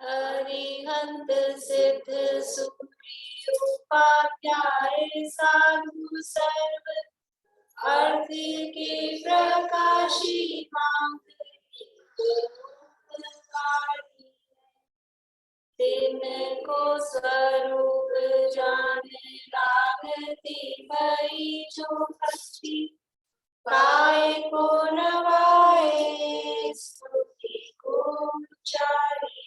हरिहंत सिद्ध सुप्रियोपाध्याय साधु सर्व अर्थ के प्रकाशी तिनको स्वरूप जान लागती भई जो भक्ति काय को नवाए स्तुति को उचारी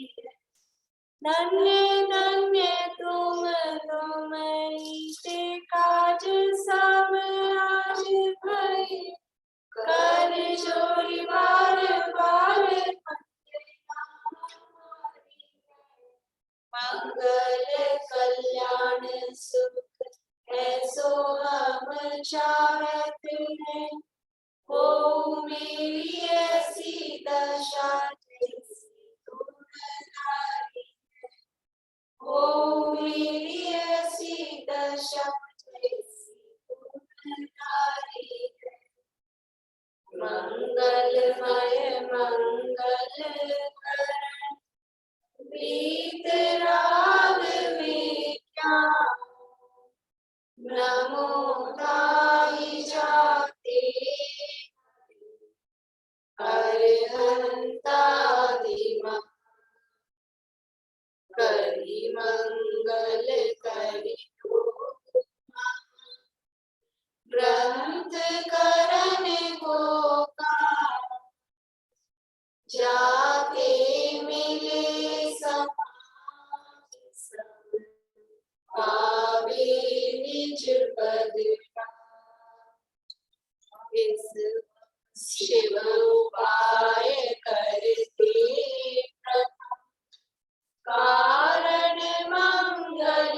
धन्य धन्य तुम्हारे काज सब आज भई कर जोड़ी बार बार मंगल कल्याण सुख ऐसो हम चाहत हैं हो मेरी ऐसी दशा हो मेरी ऐसी दशा मंगलमय मंगल करण प्रीत राग में क्या नमो ताई जाते अरहंतादिमा करी मंगल करी ग्रंथ करण को जाते मिले पावे निज पद इस शिव उपाय करते प्रथम कारण मंगल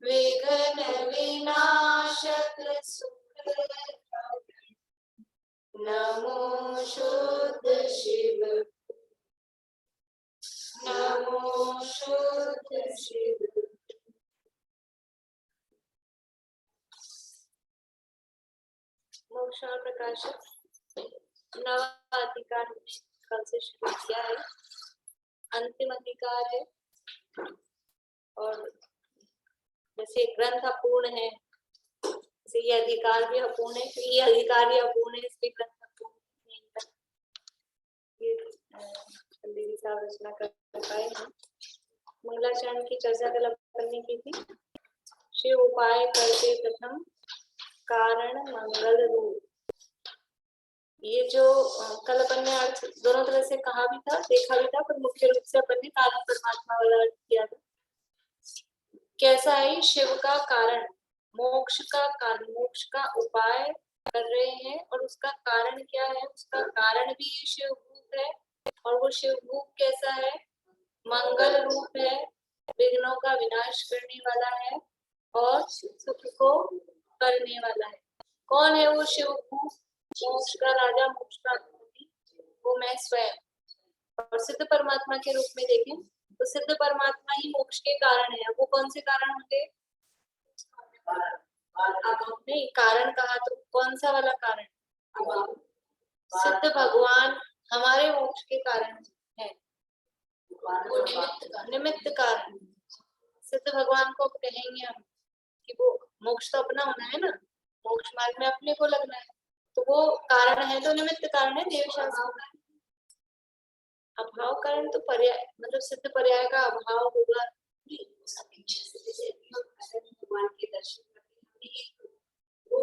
विघ्न विनाशक सुख नमो शुद्ध शिव नमो शुद्ध शिव। मोक्ष और प्रकाशक नवा अधिकार कल से शुरू किया है, अंतिम अधिकार है। और जैसे ग्रंथ अपूर्ण है, जैसे ये अधिकार भी अपूर्ण है, ये अधिकार भी अपूर्ण है, इसलिए ग्रंथ अपूर्ण नहीं था। ये दीदी साहब रचना कर पाए हैं। मंगलाचरण की चर्चा कल करने की थी। शिव उपाय करते प्रथम कारण मंगल रूप। ये जो कल अपन ने अर्थ दोनों तरह से कहा भी था, देखा भी था, पर मुख्य रूप से अपन ने कारण परमात्मा वाला अर्थ किया था। कैसा है शिव का कारण, मोक्ष का कारण, मोक्ष का उपाय कर रहे हैं और उसका कारण क्या है, उसका कारण भी ये शिव रूप है। और वो शिव रूप कैसा है, मंगल रूप है, विघ्नों का विनाश करने वाला है और सुख को करने वाला है। कौन है वो शिव रूप? मोक्ष का राजा, मोक्ष का अधिपति, वो मैं स्वयं। और सिद्ध परमात्मा के रूप में देखें तो सिद्ध परमात्मा ही मोक्ष के कारण है। वो कौन से कारण होंगे? नहीं, कारण कहा तो कौन सा वाला कारण? सिद्ध भगवान हमारे मोक्ष के कारण है, निमित्त कारण। सिद्ध भगवान को कहेंगे हम कि वो मोक्ष तो अपना होना है ना, मोक्ष मार्ग में अपने को लगना है, तो वो कारण है, तो निमित्त कारण है देवशास्त्र। अभाव कारण तो पर्याय, मतलब सिद्ध पर्याय का अभाव होगा। भगवान के दर्शन वो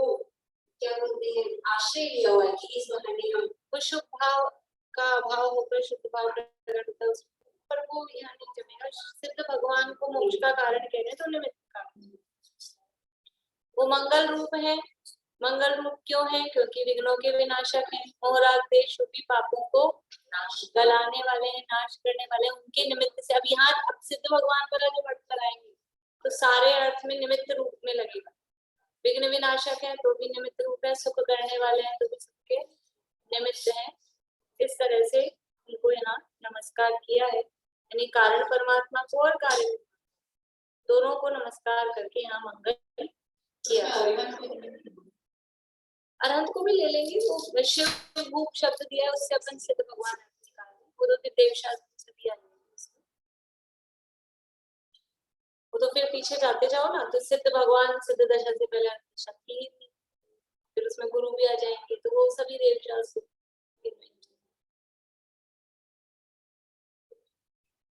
क्या बोलते हैं, आश्रय लिया हुआ है कि इस बहाने हम वो शुभ भाव का अभाव होकर शुद्ध भाव प्रकट होता है, पर वो यहाँ नहीं जमेगा। सिद्ध भगवान को मोक्ष का कारण कह रहे तो निमित्त कारण। वो मंगल रूप है। मंगल रूप क्यों है? क्योंकि विघ्नों के विनाशक हैं, मोहराग देश रूपी पापों को गलाने वाले हैं, नाश करने वाले हैं, उनके निमित्त से। अब यहाँ अब सिद्ध भगवान वाला जो अर्थ लगाएंगे तो सारे अर्थ में निमित्त रूप में लगेगा। विघ्न विनाशक है तो भी निमित्त रूप है, सुख करने वाले हैं तो भी सुख के निमित्त है। इस तरह से उनको यहाँ नमस्कार किया है, यानी कारण परमात्मा को और कार्य दोनों को नमस्कार करके यहाँ मंगल किया। अनंत को भी ले लेंगे, वो शिव रूप शब्द दिया है, उससे अपन सिद्ध भगवान वो तो देवशास्त्र से शक्ति आ जाएगी उसमें। वो तो फिर पीछे जाते जाओ ना तो सिद्ध भगवान सिद्ध दशा से पहले शक्ति ही थी, फिर उसमें गुरु भी आ जाएंगे, तो वो सभी देव।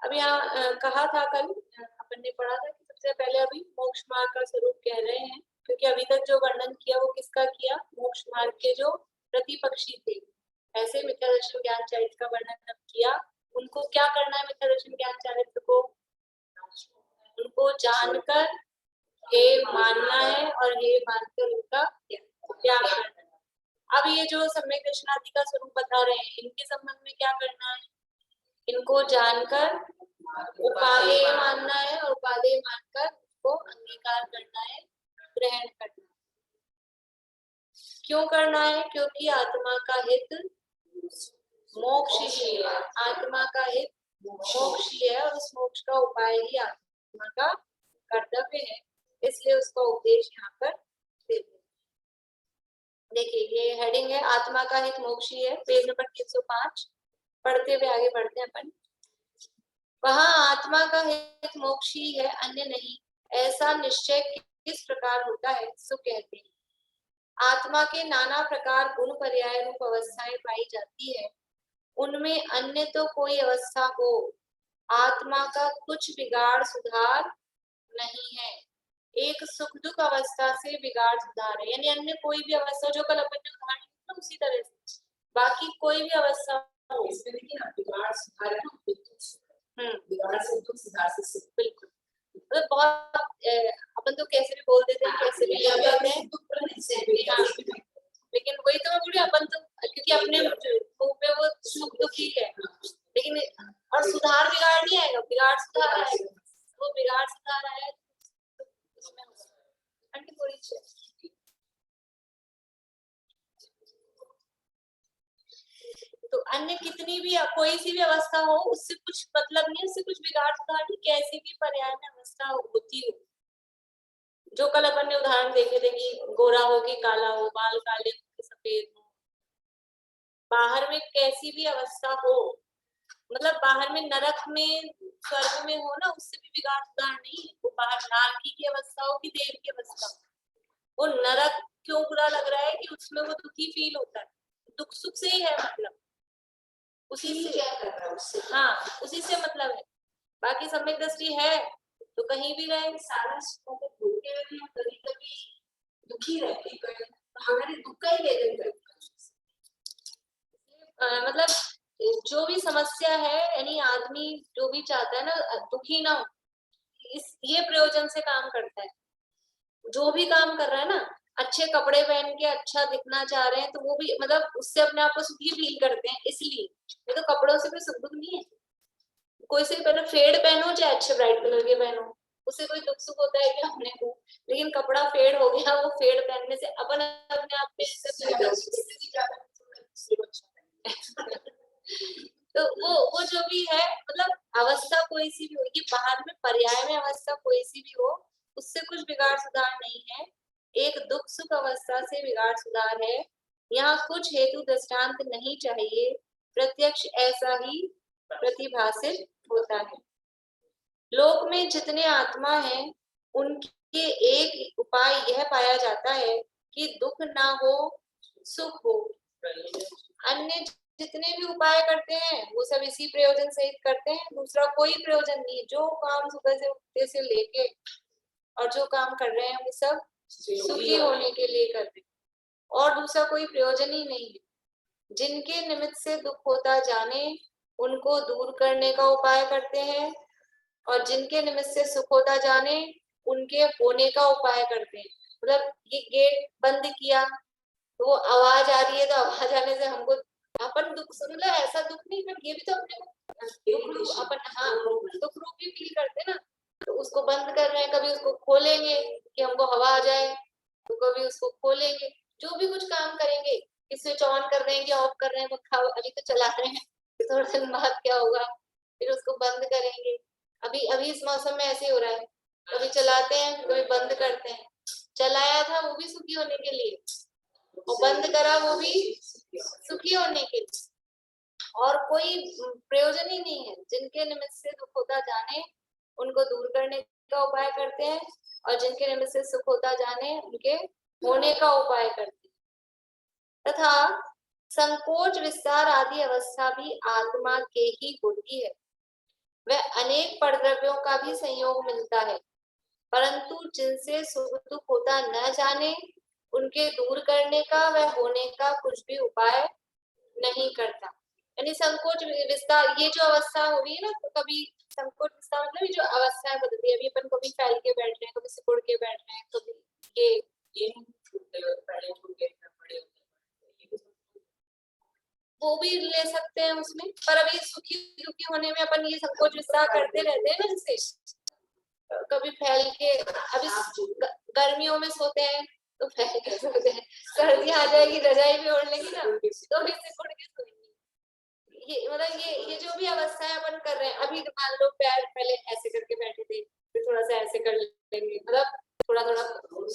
अब यहाँ कहा था कल अपन ने पढ़ा था कि सबसे पहले अभी मोक्ष मार्ग का स्वरूप कह रहे हैं, क्योंकि अभी तक जो वर्णन किया वो किसका किया, मोक्ष मार्ग के जो प्रतिपक्षी थे। ऐसे मिथ्या दर्शन ज्ञान चरित्र का वर्णन किया। उनको क्या करना है मिथ्या दर्शन ज्ञान चरित्र को, उनको जानकर हे मानना है और हे मानकर उनका त्याग करना है। अब ये जो सम्यक दर्शनादि का स्वरूप बता रहे हैं, इनके संबंध में क्या करना है, इनको जानकर उपादेय मानना है और उपादेय मानकर उसको अंगीकार करना है, ग्रहण करना है। क्यों करना है, क्योंकि आत्मा का हित मोक्ष ही है, आत्मा का हित मोक्ष ही है और उस मोक्ष का उपाय ही आत्मा का कर्तव्य है, इसलिए उसका उपदेश यहाँ पर देते हैं। देखिए ये हेडिंग है, आत्मा का हित मोक्ष ही है, पेज नंबर 305। पढ़ते हुए आगे बढ़ते हैं अपन। वहां आत्मा का हित मोक्ष ही है, अन्य नहीं, ऐसा निश्चय किस प्रकार होता है, सो कहते हैं। आत्मा के नाना प्रकार गुण पर्याय रूप अवस्थाएं पाई जाती है, उनमें अन्य तो कोई अवस्था हो, आत्मा का कुछ बिगाड़ सुधार नहीं है। एक सुख दुख अवस्था से बिगाड़ सुधार है, यानी अन्य कोई भी अवस्था जो कल अपन ने उदाहरण दिया उसी तरह से, बाकी कोई भी अवस्था हो, इसमें देखिए ना बिगाड़ सुधार है, बिगाड़ से दुख सुधार से सुख, बिल्कुल। मतलब बहुत अपन तो कैसे भी बोल देते हैं, कैसे भी बोल देते हैं, लेकिन वही तो मैं बोली, अपन तो क्योंकि अपने मुंह पे वो सुख दुख ही है, लेकिन और सुधार बिगाड़ नहीं आएगा, बिगाड़ सुधार आएगा, वो बिगाड़ सुधार आया उसमें आंटी थोड़ी तो अन्य कितनी भी कोई सी भी अवस्था हो उससे कुछ मतलब नहीं, उससे कुछ बिगाड़ सुधार नहीं, कैसी भी पर्याय में अवस्था होती हो, जो कल अपन ने उदाहरण देखे थे कि गोरा हो कि काला हो, बाल काले हो कि सफेद हो, बाहर में कैसी भी अवस्था हो, मतलब बाहर में नरक में स्वर्ग में हो ना, उससे भी बिगाड़ सुधार नहीं है, वो बाहर नारकी की अवस्था हो कि देव की अवस्था हो, वो नरक क्यों बुरा लग रहा है कि उसमें वो दुखी फील होता है, दुख सुख से ही है, मतलब उसी से क्या कर रहा है उससे, हाँ उसी से मतलब है, बाकी सम्यक दृष्टि है तो कहीं भी रहे, सारा कभी कभी दुखी रहते हैं, हमारे दुख का ही वेदन करते हैं, मतलब जो भी समस्या है, यानी आदमी जो भी चाहता है ना दुखी ना हो, इस ये प्रयोजन से काम करता है, जो भी काम कर रहा है ना, अच्छे कपड़े पहन के अच्छा दिखना चाह रहे हैं तो वो भी मतलब उससे अपने आप को सुखी फील करते हैं, इसलिए ये तो कपड़ों से कोई सुख दुख नहीं है, कोई से पहले फेड पहनो चाहे अच्छे ब्राइट कलर के पहनो, उससे कोई दुख सुख होता है क्या अपने को, लेकिन कपड़ा फेड हो गया, वो फेड पहनने से अपन अपने आप पे तो वो जो भी है, मतलब अवस्था कोई सी भी होगी, बाहर में पर्याय में अवस्था कोई सी भी हो, उससे कुछ बिगाड़ सुधार नहीं है, एक दुख सुख अवस्था से बिगाड़ सुधार है, यहाँ कुछ हेतु दृष्टांत नहीं चाहिए, प्रत्यक्ष ऐसा ही प्रतिभासित होता है। लोक में जितने आत्मा हैं, उनके एक उपाय यह पाया जाता है कि दुख ना हो सुख हो, अन्य जितने भी उपाय करते हैं वो सब इसी प्रयोजन सहित करते हैं, दूसरा कोई प्रयोजन नहीं, जो काम सुबह से उठते से लेके और जो काम कर रहे हैं वो सब सुखी होने के लिए कर रहे हैं, और दूसरा कोई प्रयोजन ही नहीं है। जिनके निमित्त से दुख होता जाने उनको दूर करने का उपाय करते हैं, और जिनके निमित्त से सुख होता जाने उनके होने का उपाय करते हैं। मतलब ये गेट बंद किया तो वो आवाज आ रही है, तो आवाज आने से हमको अपन दुख, मतलब ऐसा दुख नहीं, पर ये भी तो अपने को अपन हाँ दुख रूप भी फील करते ना, तो उसको बंद कर रहे हैं, कभी उसको खोलेंगे कि हमको हवा आ जाए, तो कभी उसको खोलेंगे, जो भी कुछ काम करेंगे कि स्विच ऑन कर रहे हैं कि ऑफ कर रहे हैं, पंखा अभी तो चला रहे हैं, थोड़ा दिन बाद क्या होगा, फिर उसको बंद करेंगे, अभी इस मौसम में ऐसे हो रहा है, कभी चलाते हैं कभी बंद करते हैं, चलाया था वो भी सुखी होने के लिए और बंद करा वो भी सुखी होने के लिए, और कोई प्रयोजन ही नहीं है। जिनके निमित्त से दुख होता जाने उनको दूर करने का उपाय करते हैं, और जिनके निमित्त से सुख होता जाने उनके होने का उपाय करते हैं। तथा संकोच विस्तार आदि अवस्था भी आत्मा के ही होती है। वह अनेक परद्रव्यों का भी संयोग मिलता है, परंतु जिनसे सुख दुख होता न जाने उनके दूर करने का वह होने का कुछ भी उपाय नहीं करता। यानी संकोच विस्तार ये जो अवस्था हो रही है ना, तो कभी संकोच विस्तार मतलब ये जो अवस्थाएं बदलती है, अभी अपन कभी फैल के बैठ रहे हैं, कभी सिकुड़ के बैठ रहे हैं, कभी ये वो भी ले सकते हैं उसमें। पर अभी सुखी दुखी होने में अपन ये संकोच विस्तार करते रहते हैं ना, जैसे कभी फैल के, अभी गर्मियों में सोते हैं तो फैल के सोते हैं, सर्दी आ जाएगी रजाई भी ओढ़ लेंगे ना तो भी सिकुड़ के सोएंगे। ये मतलब ये जो भी अवस्थाएं अपन कर रहे हैं, अभी मान लो पैर पहले ऐसे करके बैठे थे, फिर थोड़ा सा ऐसे कर लेंगे, मतलब थोड़ा थोड़ा,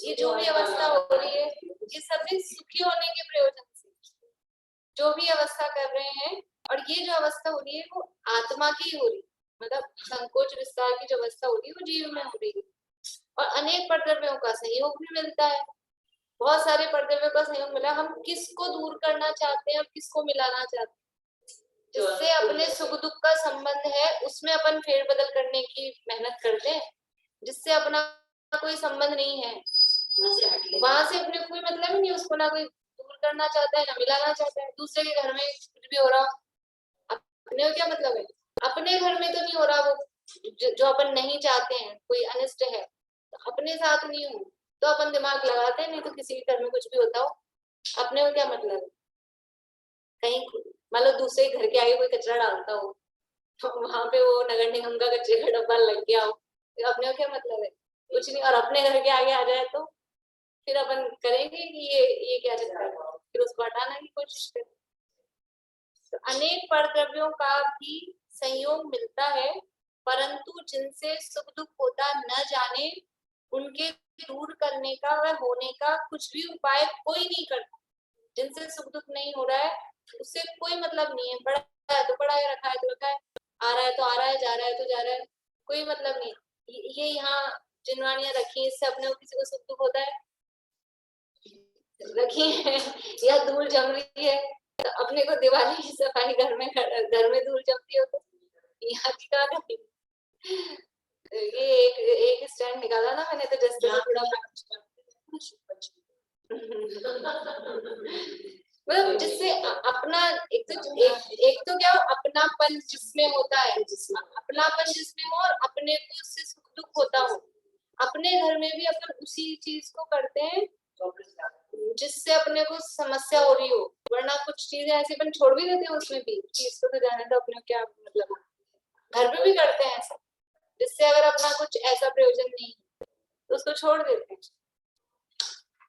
ये जो भी अवस्था हो रही है ये सब भी सुखी होने के प्रयोजन से जो भी अवस्था कर रहे हैं। और ये जो अवस्था हो रही है वो आत्मा की हो रही है, मतलब संकोच विस्तार की जो अवस्था हो रही है वो जीव में हो रही है। और अनेक परद्रव्यों का संयोग भी मिलता है, बहुत सारे परद्रव्यों का संयोग मिला। हम किसको दूर करना चाहते हैं और किसको मिलाना चाहते हैं, जिससे अपने सुख दुख का संबंध है उसमें अपन फेरबदल करने की मेहनत करते हैं। जिससे अपना कोई संबंध नहीं है वहां से अपने कोई मतलब ही नहीं, उसको ना कोई दूर करना चाहता है ना मिलाना चाहता है। दूसरे के घर में कुछ भी हो रहा, अपने को क्या मतलब है? अपने घर में तो नहीं हो रहा वो जो अपन नहीं चाहते हैं, कोई अनिष्ट है तो अपने साथ नहीं हो तो अपन दिमाग लगाते हैं, नहीं तो किसी के घर में कुछ भी होता हो अपने को क्या मतलब है? कहीं मतलब दूसरे घर के आगे कोई कचरा डालता हो तो वहां पे वो नगर निगम का कचरे का डब्बा लग गया हो तो अपने को क्या मतलब है? कुछ नहीं। और अपने घर के आगे आ जाए तो फिर अपन करेंगे कि ये क्या चक्कर है, फिर उसको हटाने की कोशिश करें। तो अनेक परद्रव्यों का भी संयोग मिलता है, परंतु जिनसे सुख दुख होता न जाने उनके दूर करने का व होने का कुछ भी उपाय कोई नहीं करता। जिनसे सुख दुख नहीं हो रहा है उससे कोई मतलब नहीं है, पड़ा है तो पड़ा है, रखा है तो रखा है, आ रहा है तो आ रहा है, जा रहा है तो जा रहा है, कोई मतलब नहीं। ये यहाँ जिनवानियां रखी है, इससे अपने को किसी को सुख दुख होता है? रखी है या धूल जम रही है तो अपने को दिवाली की सफाई घर में धूल जमती हो तो यहाँ की कहाँ रखी? ये एक स्टैंड निकाला ना मैंने तो जस्ट थोड़ा मतलब जिससे अपना एक तो क्या अपनापन जिसमें होता है, अपनापन जिसमें हो और अपने को उससे सुख दुख होता हो। अपने घर में भी अपन उसी चीज को करते हैं जिससे अपने को समस्या हो रही हो, वरना कुछ चीजें ऐसे अपन छोड़ भी देते हैं उसमें भी कि इसको तो जाने तो अपने क्या मतलब, घर में भी करते हैं ऐसा, जिससे अगर अपना कुछ ऐसा प्रयोजन नहीं तो उसको छोड़ देते हैं।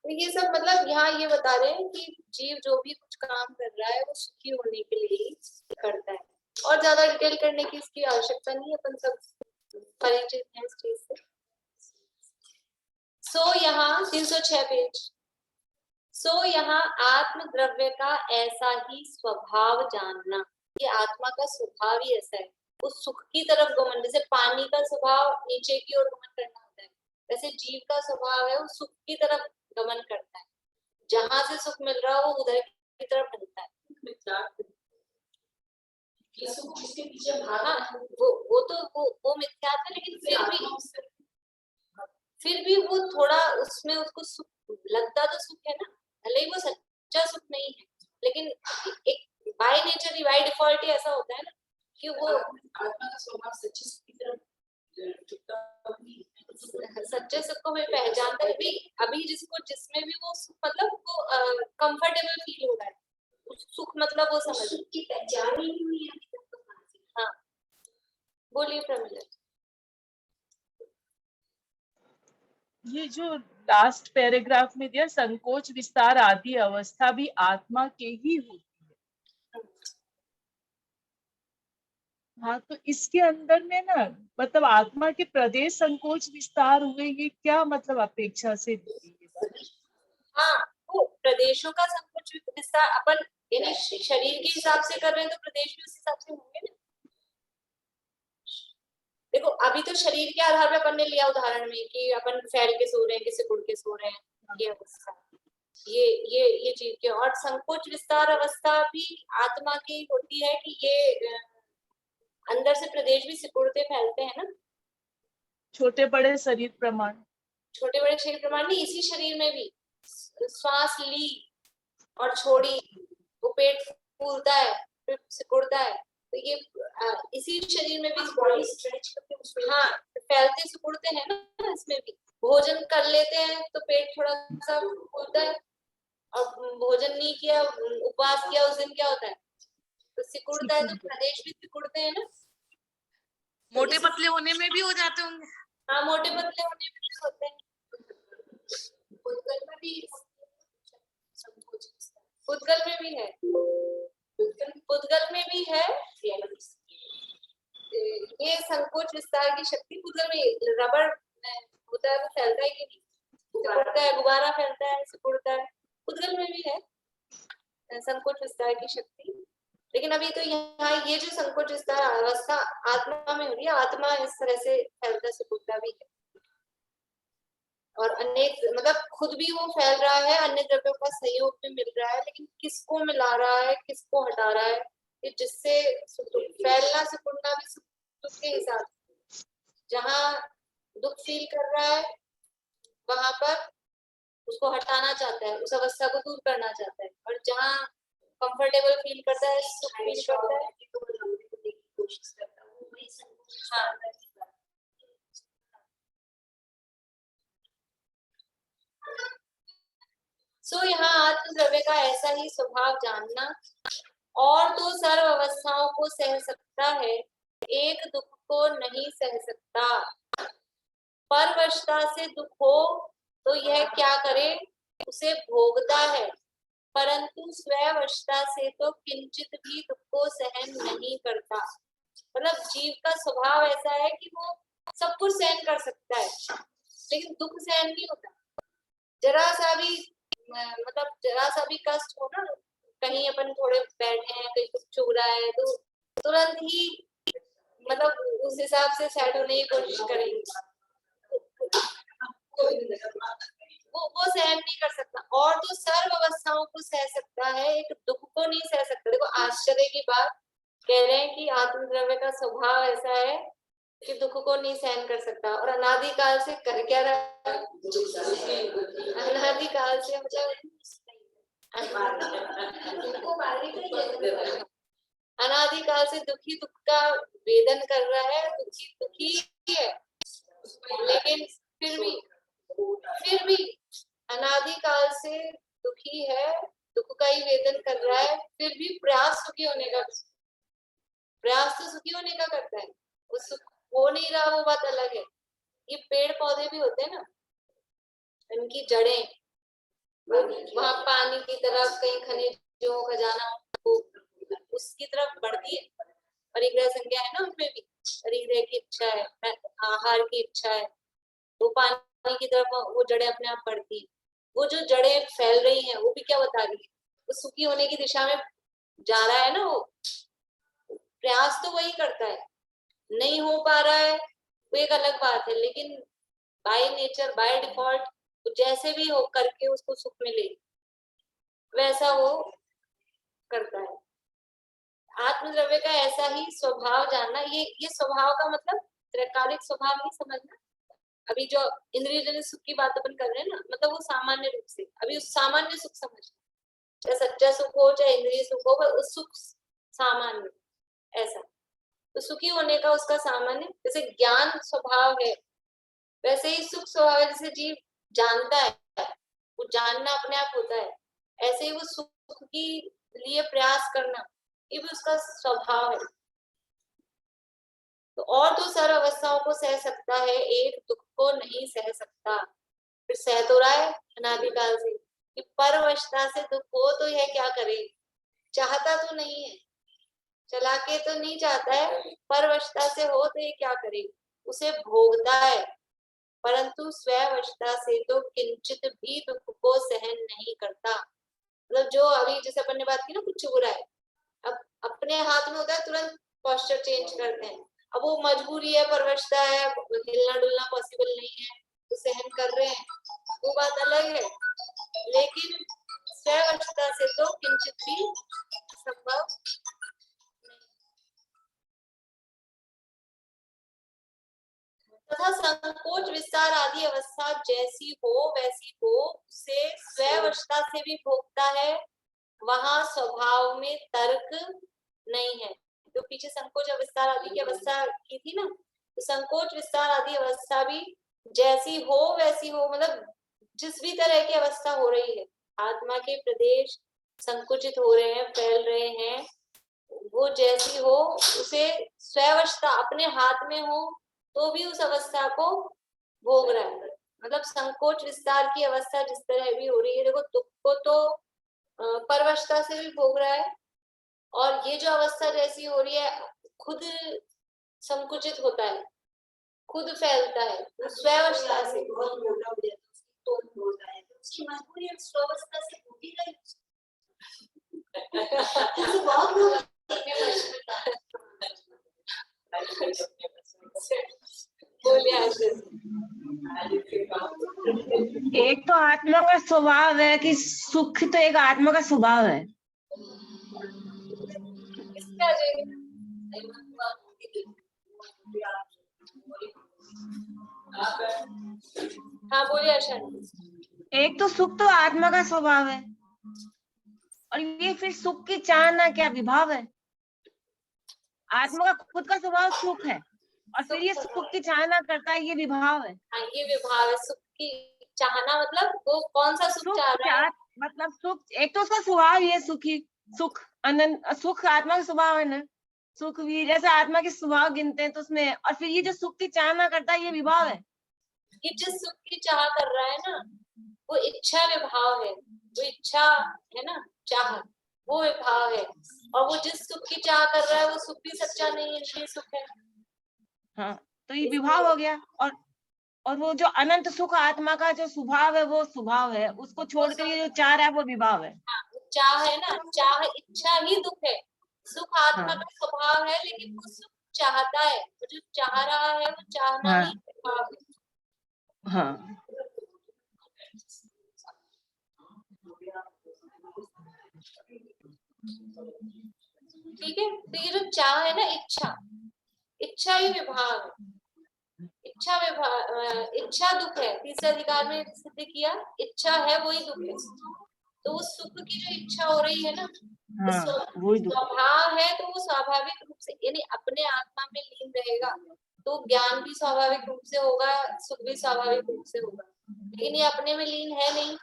तो ये सब मतलब यहाँ ये बता रहे हैं कि जीव जो भी कुछ काम कर रहा है वो सुखी होने के लिए ही करता है, और ज्यादा डिटेल करने की इसकी आवश्यकता नहीं है, अपन सब परिचित हैं इस चीज से। सो यहाँ 306 पेज। सो यहाँ आत्म द्रव्य का ऐसा ही स्वभाव जानना, ये आत्मा का स्वभाव ही ऐसा है, उस सुख की तरफ गमन, जैसे पानी का स्वभाव नीचे की ओर गमन करना होता है, वैसे जीव का स्वभाव है वो सुख की तरफ गमन करता है, जहां से सुख मिल रहा हो वो उधर की तरफ ढलता है। इसके पीछे वो मिथ्यात्व है, लेकिन फिर भी वो थोड़ा उसमें उसको सुख लगता तो सुख है ना, भले ही वो सच्चा सुख नहीं है, लेकिन एक बाय नेचर बाय डिफॉल्ट ही ऐसा होता है ना कि वो आत्मा का स्वभाव सच्चे सुख की तरफ सच्चे सुख को मैं पहचानता है भी। अभी जिसको जिसमें भी वो सुख मतलब वो कंफर्टेबल फील हो रहा है, सुख मतलब वो समझ की पहचान ही नहीं हुई है। हाँ बोलिए प्रमिला। ये जो लास्ट पैराग्राफ में दिया, संकोच विस्तार आदि अवस्था भी आत्मा के ही होती है। हाँ, तो इसके अंदर में ना मतलब आत्मा के प्रदेश संकोच विस्तार हुए, ये क्या मतलब अपेक्षा से? हाँ वो प्रदेशों का संकोच विस्तार अपन यानी शरीर के हिसाब से कर रहे हैं तो प्रदेश भी उस हिसाब से होंगे ना। देखो अभी तो शरीर के आधार पे अपन ने लिया उदाहरण में कि अपन फैल के सो रहे हैं, किसी गुड़ के सो रहे हैं, ये अवस्था, ये जीव के। और संकोच विस्तार अवस्था भी आत्मा की होती है कि ये अंदर से प्रदेश भी सिकुड़ते फैलते हैं ना। छोटे बड़े शरीर प्रमाण, छोटे बड़े शरीर प्रमाण नहीं, इसी शरीर में भी श्वास ली और छोड़ी, वो पेट फूलता है फिर सिकुड़ता है, तो ये इसी शरीर में भी स्ट्रेच करके, हाँ फैलते सिकुड़ते हैं ना। इसमें भी भोजन कर लेते हैं तो पेट थोड़ा सा फूलता है, और भोजन नहीं किया, उपवास किया, उस दिन क्या होता है, तो सिकुड़ता है। तो प्रदेश भी सिकुड़ते हैं ना। मोटे पतले होने में भी हो जाते होंगे। हाँ मोटे पतले होने में भी होते हैं। उद्गल में भी उद्गल में भी है, उद्गल में भी है। ये संकोच विस्तार की शक्ति उद्गल में, रबड़ होता है वो फैलता है कि नहीं, सिकुड़ता है, गुब्बारा फैलता है, सिकुड़ता है, उद्गल में भी है संकोच विस्तार की शक्ति। लेकिन अभी तो यहाँ ये जो संकोच विस्तार अवस्था आत्मा में हो रही है, आत्मा इस तरह से फैलता सिकुड़ता भी है, और अनेक मतलब खुद भी वो फैल रहा है, अन्य द्रव्यों का सहयोग भी मिल रहा है, लेकिन किसको मिला रहा है, किसको हटा रहा है, कि जिससे फैलना सिकुड़ना भी सुख के हिसाब से, जहाँ दुख फील कर रहा है वहां पर उसको हटाना चाहता है, उस अवस्था को दूर करना चाहता है, और जहाँ कंफर्टेबल फील करता है, सुख फील करता है, कोशिश करता है। हाँ सो यहाँ आत्म द्रव्य का ऐसा ही स्वभाव जानना, और तो सर्व अवस्थाओं को सह सकता है, एक दुख को नहीं सह सकता। परवशता से दुख हो तो यह क्या करे, उसे भोगता है, परंतु स्ववशता से तो किंचित भी दुख को सहन नहीं करता। मतलब जीव का स्वभाव ऐसा है कि वो सब कुछ सहन कर सकता है, लेकिन दुख सहन नहीं होता। जरा सा भी मतलब जरा सा भी कष्ट हो ना, कहीं अपन थोड़े बैठे हैं, कहीं कुछ चुभ रहा है, तो तुरंत ही मतलब उस हिसाब से सेट होने की कोशिश करेंगे, वो सहन नहीं कर सकता। और तो सर्व अवस्थाओं को सह सकता है, एक दुख को नहीं सह सकता। देखो आश्चर्य की बात कह रहे हैं कि आत्म द्रव्य का स्वभाव ऐसा है कि दुख को नहीं सहन कर सकता, और अनादिकाल से कर क्या रहा है, अनादिकाल से मतलब अनादिकाल से दुखी दुख का वेदन कर रहा है, दुखी दुखी है, लेकिन फिर भी अनादिकाल से दुखी है, दुख का ही वेदन कर रहा है, फिर भी प्रयास सुखी होने का, प्रयास तो सुखी होने का करता है, वो सुख हो नहीं रहा वो बात अलग है। ये पेड़ पौधे भी होते हैं ना, इनकी जड़ें वहां पानी की तरफ, कहीं खनिजों खजाना उसकी तरफ बढ़ती है, परिग्रह संज्ञा है ना उनमें भी, परिग्रह की इच्छा है, आहार की इच्छा है, तो पानी की तरफ वो जड़ें अपने आप बढ़ती है। वो जो जड़ें फैल रही हैं वो भी क्या बता रही है, वो सुखी होने की दिशा में जा रहा है ना, वो प्रयास तो वही करता है, नहीं हो पा रहा है वो एक अलग बात है, लेकिन बाय नेचर बाय डिफॉल्ट जैसे भी हो करके उसको सुख मिले वैसा वो करता है। आत्म द्रव्य का ऐसा ही स्वभाव जानना, ये स्वभाव का मतलब त्रैकालिक स्वभाव नहीं समझना। अभी जो इंद्रिय जनित सुख की बात अपन कर रहे हैं ना, मतलब वो सामान्य रूप से, अभी उस सामान्य सुख समझना, चाहे सच्चा सुख हो चाहे इंद्रिय सुख हो, उस सुख सामान्य ऐसा, तो सुखी होने का उसका सामान्य, जैसे ज्ञान स्वभाव है वैसे ही सुख स्वभाव है, जैसे जीव जानता है, वो जानना अपने आप होता है, ऐसे ही वो सुख की लिए प्रयास करना ये भी उसका स्वभाव है। तो और तो सर्व अवस्थाओं को सह सकता है, एक दुख को नहीं सह सकता। फिर सह तो रहा है अनादिकाल से कि परवशता से दुख हो तो यह क्या करे, चाहता तो नहीं है, चला के तो नहीं चाहता है, परवशता से हो तो ये क्या करे, उसे भोगता है, परंतु स्ववशता से तो किंचित भी दुख को सहन नहीं करता। मतलब जो अभी जैसे अपन ने बात की ना, कुछ चुभ रहा है, अब अपने हाथ में होता है, तुरंत पोस्चर चेंज करते हैं। अब वो मजबूरी है, परवशता है, हिलना डुलना पॉसिबल नहीं है, तो सहन कर रहे हैं, वो बात अलग है। लेकिन स्ववशता से तो किंचित भी संभव तथा संकोच विस्तार आदि अवस्था जैसी हो वैसी हो, उसे स्ववशता से भी भोगता है, वहां स्वभाव में तर्क नहीं है। तो पीछे संकोच विस्तार आदि की अवस्था की थी ना, तो संकोच विस्तार आदि अवस्था भी जैसी हो वैसी हो, मतलब जिस भी तरह की अवस्था हो रही है, आत्मा के प्रदेश संकुचित हो रहे हैं, फैल रहे हैं, वो जैसी हो, उसे स्ववशता अपने हाथ में हो तो भी उस अवस्था को भोग रहा है। मतलब संकोच विस्तार की अवस्था जिस तरह भी हो रही है, देखो दुख को तो परवशता से भी भोग रहा है, और ये जो अवस्था जैसी हो रही है, खुद संकुचित होता है, खुद फैलता है, तो स्ववशता से बहुत मोटा हो जाता है, तो होता है, तो उसकी मजबूरी स्ववस्था से होती नहीं। बहुत बोलिए आशीष। एक तो आत्मा का स्वभाव है कि सुख तो एक आत्मा का स्वभाव है। इसका हाँ बोलिए आशा। एक तो सुख तो आत्मा का स्वभाव है, और ये फिर सुख की चाहना क्या विभाव है। आत्मा का खुद का स्वभाव सुख है, और फिर ये सुख की चाहना करता है, ये विभाव है। हाँ, ये विभाव है। सुख की चाहना मतलब वो कौन सा सुख चाह रहा है? मतलब सुख, एक तो उसका स्वभाव ये सुखी, सुख अनंत, सुख आत्मा का स्वभाव है ना, सुख भी जैसे आत्मा के स्वभाव गिनते हैं तो उसमें, और फिर ये जो सुख की चाहना करता है, ये विभाव है। ये जिस सुख की चाह कर रहा है ना, वो इच्छा विभाव है, वो इच्छा है ना, चाह, वो विभाव है। और वो जिस सुख की चाह कर रहा है, वो सुख भी सच्चा नहीं है, ये सुख है। हाँ, तो ये विभाव हो गया। और वो जो अनंत सुख आत्मा का जो स्वभाव है, वो स्वभाव है, उसको छोड़कर ये जो चाह रहा है, वो विभाव है। हाँ, चाह है ना, चाह इच्छा ही दुख है। सुख आत्मा हाँ, का स्वभाव है, लेकिन वो सुख चाहता है, वो जो चाह रहा है, वो चाहना हाँ, ही विभाव है। हाँ, ठीक है, तो ये जो चाह है ना, इच्छा, इच्छा ही विभाव है। इच्छा विभाग, इच्छा दुख है। तीसरे अधिकार में सिद्ध किया, इच्छा है वही दुख है। तो उस सुख की जो इच्छा हो रही है ना, हाँ, वही दुख। स्वभाव है, तो वो स्वाभाविक रूप से, यानी अपने आत्मा में लीन रहेगा, तो ज्ञान भी स्वाभाविक रूप से होगा, सुख भी स्वाभाविक रूप से होगा। लेकिन ये अपने में लीन है नहीं,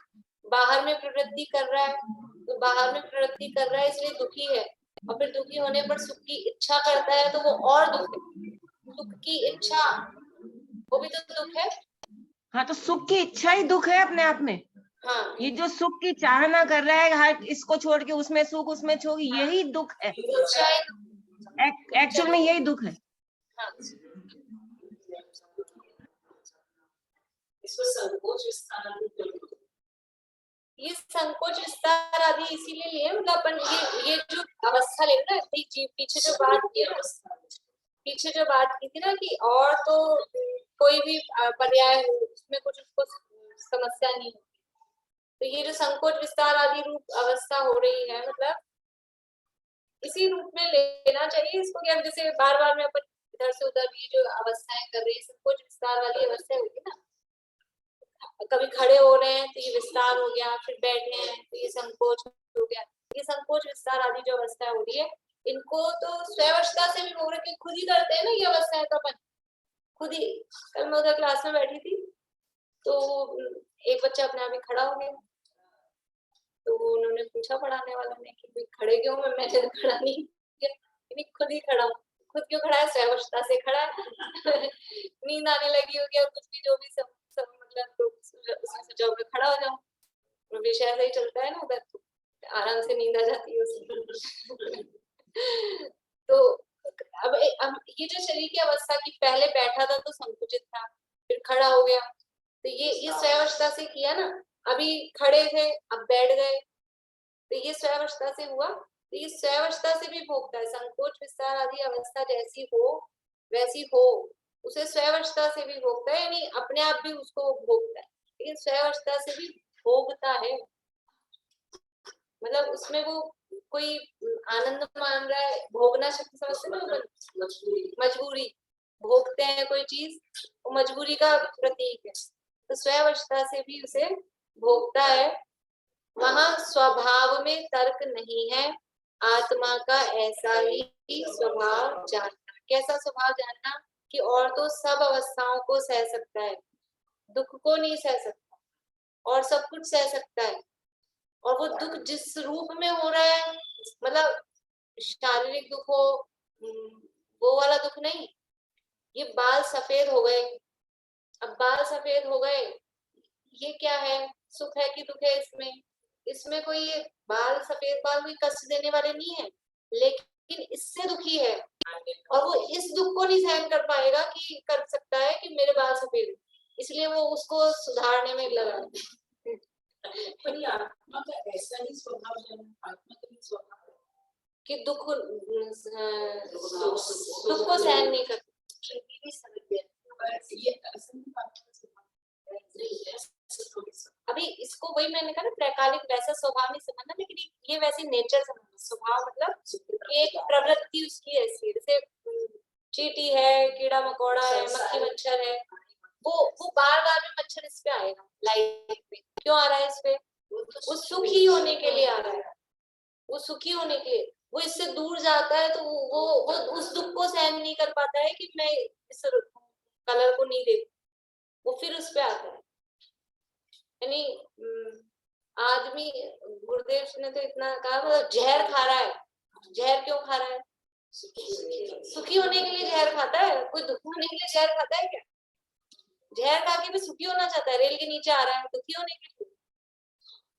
बाहर में प्रवृत्ति कर रहा है, तो बाहर में प्रवृत्ति कर रहा है, इसलिए दुखी है। और फिर दुखी होने पर सुख की इच्छा करता है, तो वो और दुख है। सुख की इच्छा, वो भी तो दुख है। हाँ, तो सुख की इच्छा ही दुख है अपने आप में। हाँ, ये जो सुख की चाहना कर रहा है, हर इसको छोड़ के उसमें सुख, उसमें सुख, यही दुख है। इच्छा ही दुख है। एक्चुअल में यही दुख है। हाँ, ये संकोच विस्तार आदि इसीलिए लिए, मतलब अपन ये जो अवस्था ले ना, पीछे जो बात की ना, पीछे जो बात की थी ना कि और तो कोई भी पर्याय हो, उसमें कुछ उसको समस्या नहीं होती। तो ये जो संकोच विस्तार आदि रूप अवस्था हो रही है, मतलब इसी रूप में लेना चाहिए इसको, कि अब जैसे बार बार में अपन इधर से उधर ये जो अवस्थाएं कर रही है, संकोच विस्तार वाली अवस्था होगी ना, कभी खड़े हो रहे हैं तो ये विस्तार हो गया, फिर बैठे हैं तो ये संकोच हो गया। ये संकोच विस्तार आदि जो अवस्था हो रही है, इनको तो स्ववशता से भी हो रहे, खुद ही करते हैं ना ये अवस्था है, तो अपन खुद ही। कल मैं उधर क्लास में बैठी थी, तो एक बच्चा अपने आप ही खड़ा हो गया, तो उन्होंने पूछा पढ़ाने वालों ने कि खड़े क्यों? मैंने तो खड़ा नहीं किया, खुद ही खड़ा। खुद क्यों खड़ा है? स्ववशता से खड़ा है। नींद आने लगी होगी, और कुछ भी जो भी सब मतलब उसमें से जब खड़ा हो जाऊं, विषय ऐसा ही चलता है ना उधर, तो आराम से नींद आ जाती है उसमें। तो अब ये जो शरीर की अवस्था की, पहले बैठा था तो संकुचित था, फिर खड़ा हो गया, तो ये स्ववशता से किया ना। अभी खड़े थे, अब बैठ गए, तो ये स्वयवस्था से हुआ। तो ये स्वयवस्था से भी भोगता है, संकोच विस्तार आदि अवस्था जैसी हो वैसी हो, उसे स्वयवस्था से भी भोगता है, यानी अपने आप भी उसको भोगता है, लेकिन स्वयवस्था से भी भोगता है। मतलब उसमें वो कोई आनंद मान रहा है, भोगना शब्द समझते ना, मजबूरी, भोगते हैं कोई चीज, वो मजबूरी का प्रतीक है। तो स्वयवस्था से भी उसे भोगता है। वहां स्वभाव में तर्क नहीं है, आत्मा का ऐसा ही स्वभाव जानना। कैसा स्वभाव जानना? कि और तो सब अवस्थाओं को सह सकता है, दुख को नहीं सह सकता, और सब कुछ सह सकता है। और वो दुख जिस रूप में हो रहा है, मतलब शारीरिक दुख हो, वो वाला दुख नहीं। ये बाल सफेद हो गए, अब बाल सफेद हो गए, ये क्या है? सुख है कि दुख है इसमें? इसमें कोई ये बाल सफेद बाल कोई कष्ट देने वाले नहीं है, लेकिन इससे दुखी है, और वो इस दुख को नहीं सहन कर पाएगा कि कर सकता है कि मेरे बाल सफेद, इसलिए वो उसको सुधारने में लगा। पर ये आत्मा का ऐसा ही स्वभाव है, आत्मा का ही स्वभाव है कि दुख को सहन नहीं कर। ये असल में आत्मा का स्वभाव है। अभी इसको वही मैंने कहा ना, त्रैकालिक वैसा स्वभाव नहीं समझना, लेकिन ये वैसी नेचर समझना। स्वभाव मतलब एक प्रवृत्ति उसकी ऐसी है, जैसे चींटी है, कीड़ा मकोड़ा है, मक्खी मच्छर है, वो बार बार में मच्छर इस पे आएगा, लाइट पे क्यों आ रहा है? इस पे वो सुखी होने के लिए आ रहा है, वो सुखी होने के लिए। वो इससे दूर जाता है तो वो उस दुख को सहन नहीं कर पाता है कि मैं इस कलर को नहीं देखूं, वो फिर उस पे आता है। यानी आदमी, गुरुदेव ने तो इतना कहा, मतलब जहर खा रहा है। जहर क्यों खा रहा है? सुखी होने के लिए जहर खाता है। कोई दुखी होने के लिए जहर खाता है क्या? जहर खा के भी सुखी होना चाहता है, रेल के नीचे आ रहा है दुखी होने के लिए।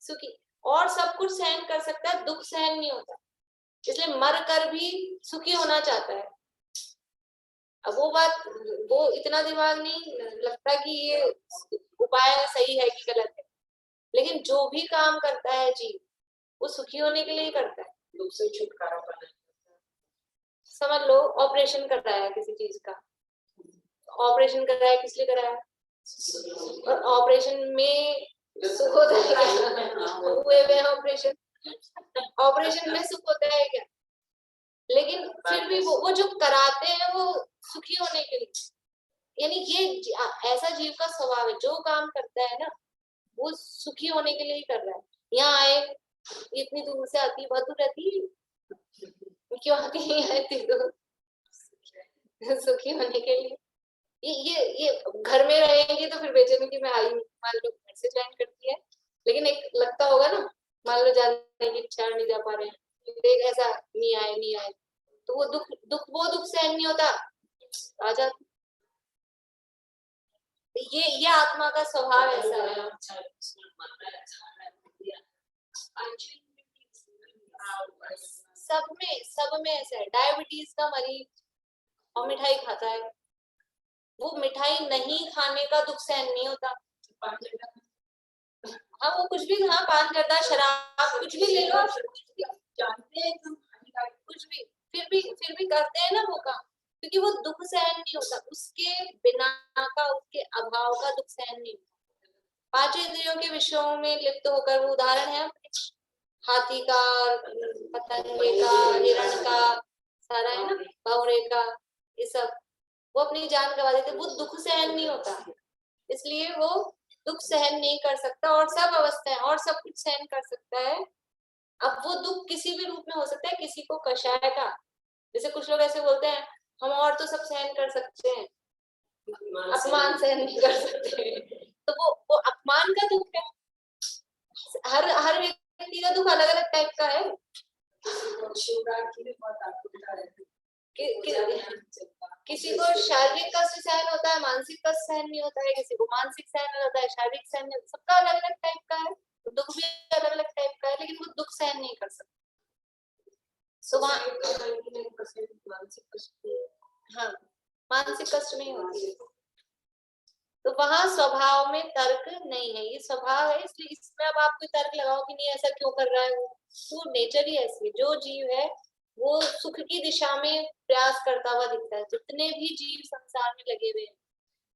सुखी और सब कुछ सहन कर सकता है, दुख सहन नहीं होता, इसलिए मर कर भी सुखी होना चाहता है। अब वो बात, वो इतना दिमाग नहीं लगता कि ये उपाय सही है कि गलत है, लेकिन जो भी काम करता है जीव, वो सुखी होने के लिए ही करता है। दुख से छुटकारा पाना। समझ लो, ऑपरेशन कर रहा है किसी चीज का, ऑपरेशन कर रहा है, किस लिए कर रहा है? और ऑपरेशन में सुख होता है क्या? हुए हुए ऑपरेशन, ऑपरेशन में सुख होता है क्या? लेकिन फिर भी वो जो कराते हैं वो सुखी होने के लिए। यानी ये ऐसा जीव का स्वभाव है, जो काम करता है ना वो सुखी होने के लिए ही कर रहा है। यहाँ आए, इतनी दूर से आती, बहुत दूर रहती है, क्यों आती है यहाँ इतनी दूर? सुखी होने के लिए। ये घर में रहेंगे तो फिर बेचैनी कि मैं आई हूँ, मान लो घर से ज्वाइन करती है, लेकिन एक लगता होगा ना, मान लो जाने की इच्छा नहीं, जा पा रहे हैं, देख ऐसा नहीं आए, तो वो दुख सहन नहीं होता, आ जाता। ये आत्मा का स्वभाव ऐसा है। सब में ऐसा है। डायबिटीज का मरीज और मिठाई खाता है, वो मिठाई नहीं खाने का दुख सहन नहीं होता। हाँ, वो कुछ भी, हाँ पान करता, शराब कुछ भी ले लो, जानते हैं कुछ भी, फिर भी करते हैं ना वो काम, क्योंकि वो दुख सहन नहीं होता, उसके बिना का, उसके अभाव का दुख सहन नहीं होता। पांचों इंद्रियों के विषयों में लिप्त होकर, वो उदाहरण है हाथी का, पतंगे का, हिरण का, सारा है ना, भंवरे का, ये सब वो अपनी जान गवा देते, वो दुख सहन नहीं होता, इसलिए वो दुख सहन नहीं कर सकता, और सब अवस्थाएं और सब कुछ सहन कर सकता है। अब वो दुख किसी भी रूप में हो सकता है, किसी को कषाय का, जैसे कुछ लोग ऐसे बोलते हैं हम और तो सब सहन कर सकते हैं, अपमान सहन नहीं कर सकते, तो वो अपमान का दुख है। हर व्यक्ति का दुख अलग अलग टाइप का है। किसी को शारीरिक कष्ट सहन होता है, मानसिक कष्ट सहन नहीं होता है, किसी को मानसिक सहन होता है, शारीरिक सहन, सबका अलग अलग टाइप का है, दुख भी अलग अलग टाइप का है, लेकिन वो दुख सहन नहीं कर सकता। हाँ, मानसिक कष्ट नहीं होती है, तो वहां स्वभाव में तर्क नहीं है, ये स्वभाव है, इसलिए इसमें अब आप कोई तर्क लगाओ कि नहीं ऐसा क्यों कर रहा है वो, तो नेचर ही ऐसी है। जो जीव है वो सुख की दिशा में प्रयास करता हुआ दिखता है। जितने भी जीव संसार में लगे हुए हैं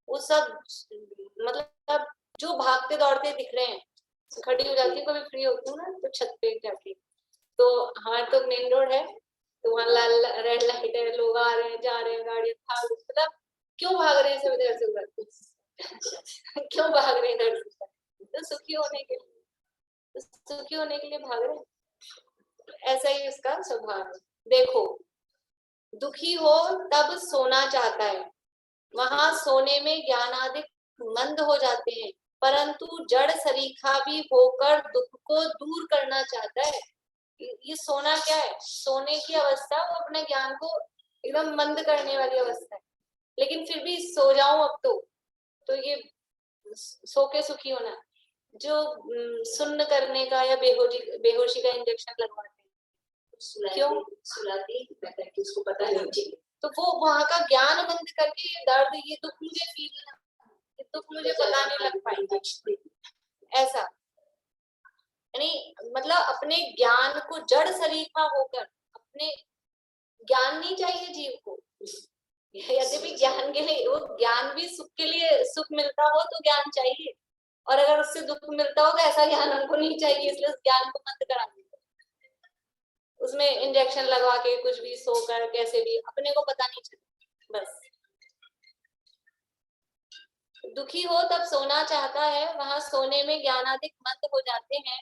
वो सब मतलब जो भागते दौड़ते दिख रहे हैं, खड़ी हो जाती हूँ कभी फ्री होती हूँ ना तो छत पे जाके, तो हमारे तो मेन रोड है, तो वहाँ लाल रेड लाइट है, लोग आ रहे हैं जा रहे हैं, गाड़ियां भाग, मतलब क्यों भाग रहे हैं सब इधर से उधर क्यों भाग रहे हैं इधर से, तो सुखी होने के लिए, तो सुखी होने के लिए भाग रहे हैं। ऐसा ही इसका स्वभाव है। देखो, दुखी हो तब सोना चाहता है, वहां सोने में ज्ञानादिक मंद हो जाते हैं, परंतु जड़ सरीखा भी होकर दुख को दूर करना चाहता है। ये सोना क्या है, सोने की अवस्था वो अपने ज्ञान को एकदम मंद करने वाली अवस्था है, लेकिन फिर भी सो जाऊं अब तो ये सो के सुखी होना। जो सुन्न करने का या बेहोशी का इंजेक्शन लगवाते हैं, क्यों सुलाती कहता है कि उसको पता नहीं चाहिए, तो वो वहां का ज्ञान बंद करके ये दर्द, ये दुख मुझे फील, ये दुख मुझे पता नहीं लग पाएगा, ऐसा। यानी मतलब अपने ज्ञान को जड़ सरीखा होकर, अपने ज्ञान नहीं चाहिए जीव को, यद्यपि ज्ञान के लिए, वो ज्ञान भी सुख के लिए, सुख मिलता हो तो ज्ञान चाहिए, और अगर उससे दुख मिलता हो तो ऐसा ज्ञान हमको नहीं चाहिए, इसलिए उस ज्ञान को बंद करा देते, उसमें इंजेक्शन लगवा के कुछ भी सोकर कैसे भी, अपने को पता नहीं चलता बस। दुखी हो तब सोना चाहता है, वहां सोने में ज्ञानादिक मंद हो जाते हैं,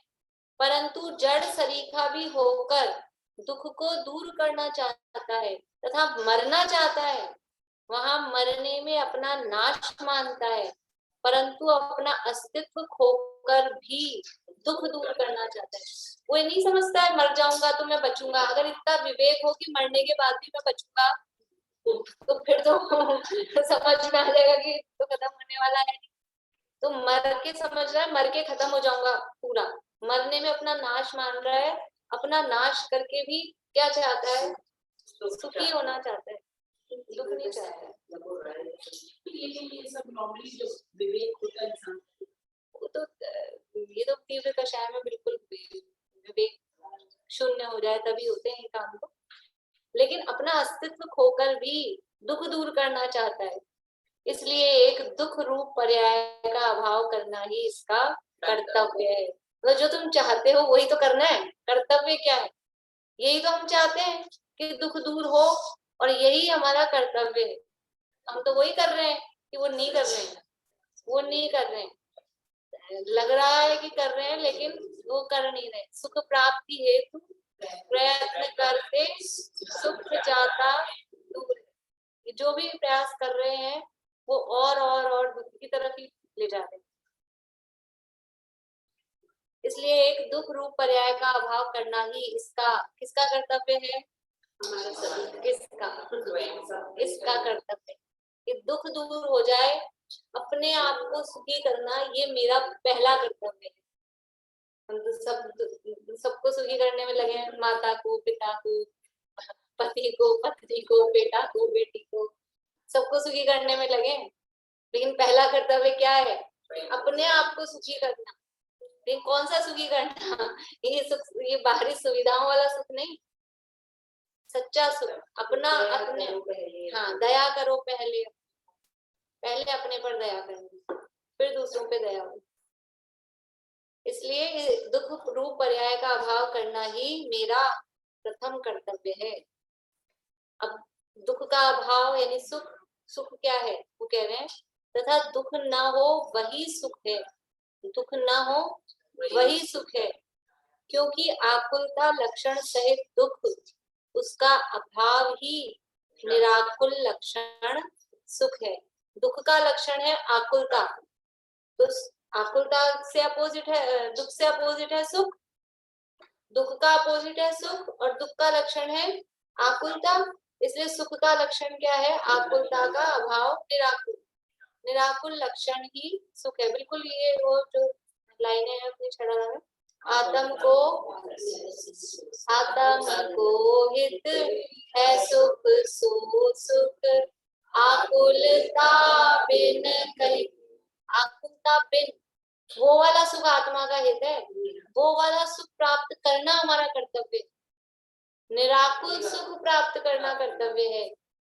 परंतु जड़ सरीखा भी होकर दुख को दूर करना चाहता है तथा मरना चाहता है, वहां मरने में अपना नाश मानता है, परंतु अपना अस्तित्व खोकर भी दुख दूर करना चाहता है। वो ये नहीं समझता है मर जाऊंगा तो मैं बचूंगा, अगर इतना विवेक हो कि मरने के बाद भी मैं बचूंगा तो फिर तो समझ में आ जाएगा कि तो खत्म होने वाला है। तो मर के समझ रहा है मर के खत्म हो जाऊंगा पूरा, मरने में अपना नाश मान रहा है, अपना नाश करके भी क्या चाहता है, सुखी होना चाहता है, दुख नहीं चाहता है। लेकिन ये सब नॉर्मली जो विवेक होता है इंसान, वो तो ये तो तीव्र कषाय में बिल्कुल विवेक शून्य हो जाए तभी होते हैं काम को, लेकिन अपना अस्तित्व खोकर भी दुख दूर करना चाहता है, इसलिए एक दुख रूप पर्याय का अभाव करना ही इसका कर्तव्य है। तो जो तुम चाहते हो वही तो करना है, कर्तव्य क्या है, यही तो हम चाहते हैं कि दुख दूर हो, और यही हमारा कर्तव्य है। हम तो वही कर रहे हैं कि वो नहीं कर रहे हैं, वो नहीं कर रहे हैं, लग रहा है कि कर रहे हैं लेकिन वो कर नहीं रहे। सुख प्राप्ति हेतु प्रयत्न करते सुख जाता दूर, जो भी प्रयास कर रहे हैं वो और दुख की तरफ ही ले जा रहे हैं। इसलिए एक दुख रूप पर्याय का अभाव करना ही इसका किसका कर्तव्य है, इसका कर्तव्य है कि दुख दूर हो जाए, अपने आप को सुखी करना ये मेरा पहला कर्तव्य है। हम तो सबको सुखी करने में लगे हैं, माता को, पिता को, पति को, पत्नी को, बेटा को, बेटी को, सबको सुखी करने में लगे हैं, लेकिन पहला कर्तव्य क्या है, अपने आप को सुखी करना। लेकिन कौन सा सुखी करना, ये सुख, ये बाहरी सुविधाओं वाला सुख नहीं, सच्चा सुख अपना, अपने, हाँ दया करो, पहले अपने पर दया करनी, फिर दूसरों पे दया हो। इसलिए दुख रूप पर्याय का अभाव करना ही मेरा प्रथम कर्तव्य है। अब दुख का अभाव यानी सुख, सुख क्या है वो कह रहे हैं, तथा दुख न हो वही सुख है, दुख न हो वही सुख है, क्योंकि आकुलता लक्षण सहित दुख, उसका अभाव ही निराकुल लक्षण सुख है। दुख का लक्षण है आकुलता, तो आकुलता से अपोजिट है, दुख से अपोजिट है सुख, दुख का अपोजिट है सुख, और दुख का लक्षण है आकुलता, इसलिए सुख का लक्षण क्या है, आकुलता का अभाव, निराकुल, निराकुल लक्षण ही सुख है। बिल्कुल ये वो जो लाइनें हैं अपनी छड़ा में, आत्म को हित है सुख सो सुख, आकुलता बिन कहीं आकुलता बिन, वो वाला सुख आत्मा का हित है, वो वाला सुख प्राप्त करना हमारा कर्तव्य है। निराकुल सुख प्राप्त करना कर्तव्य है।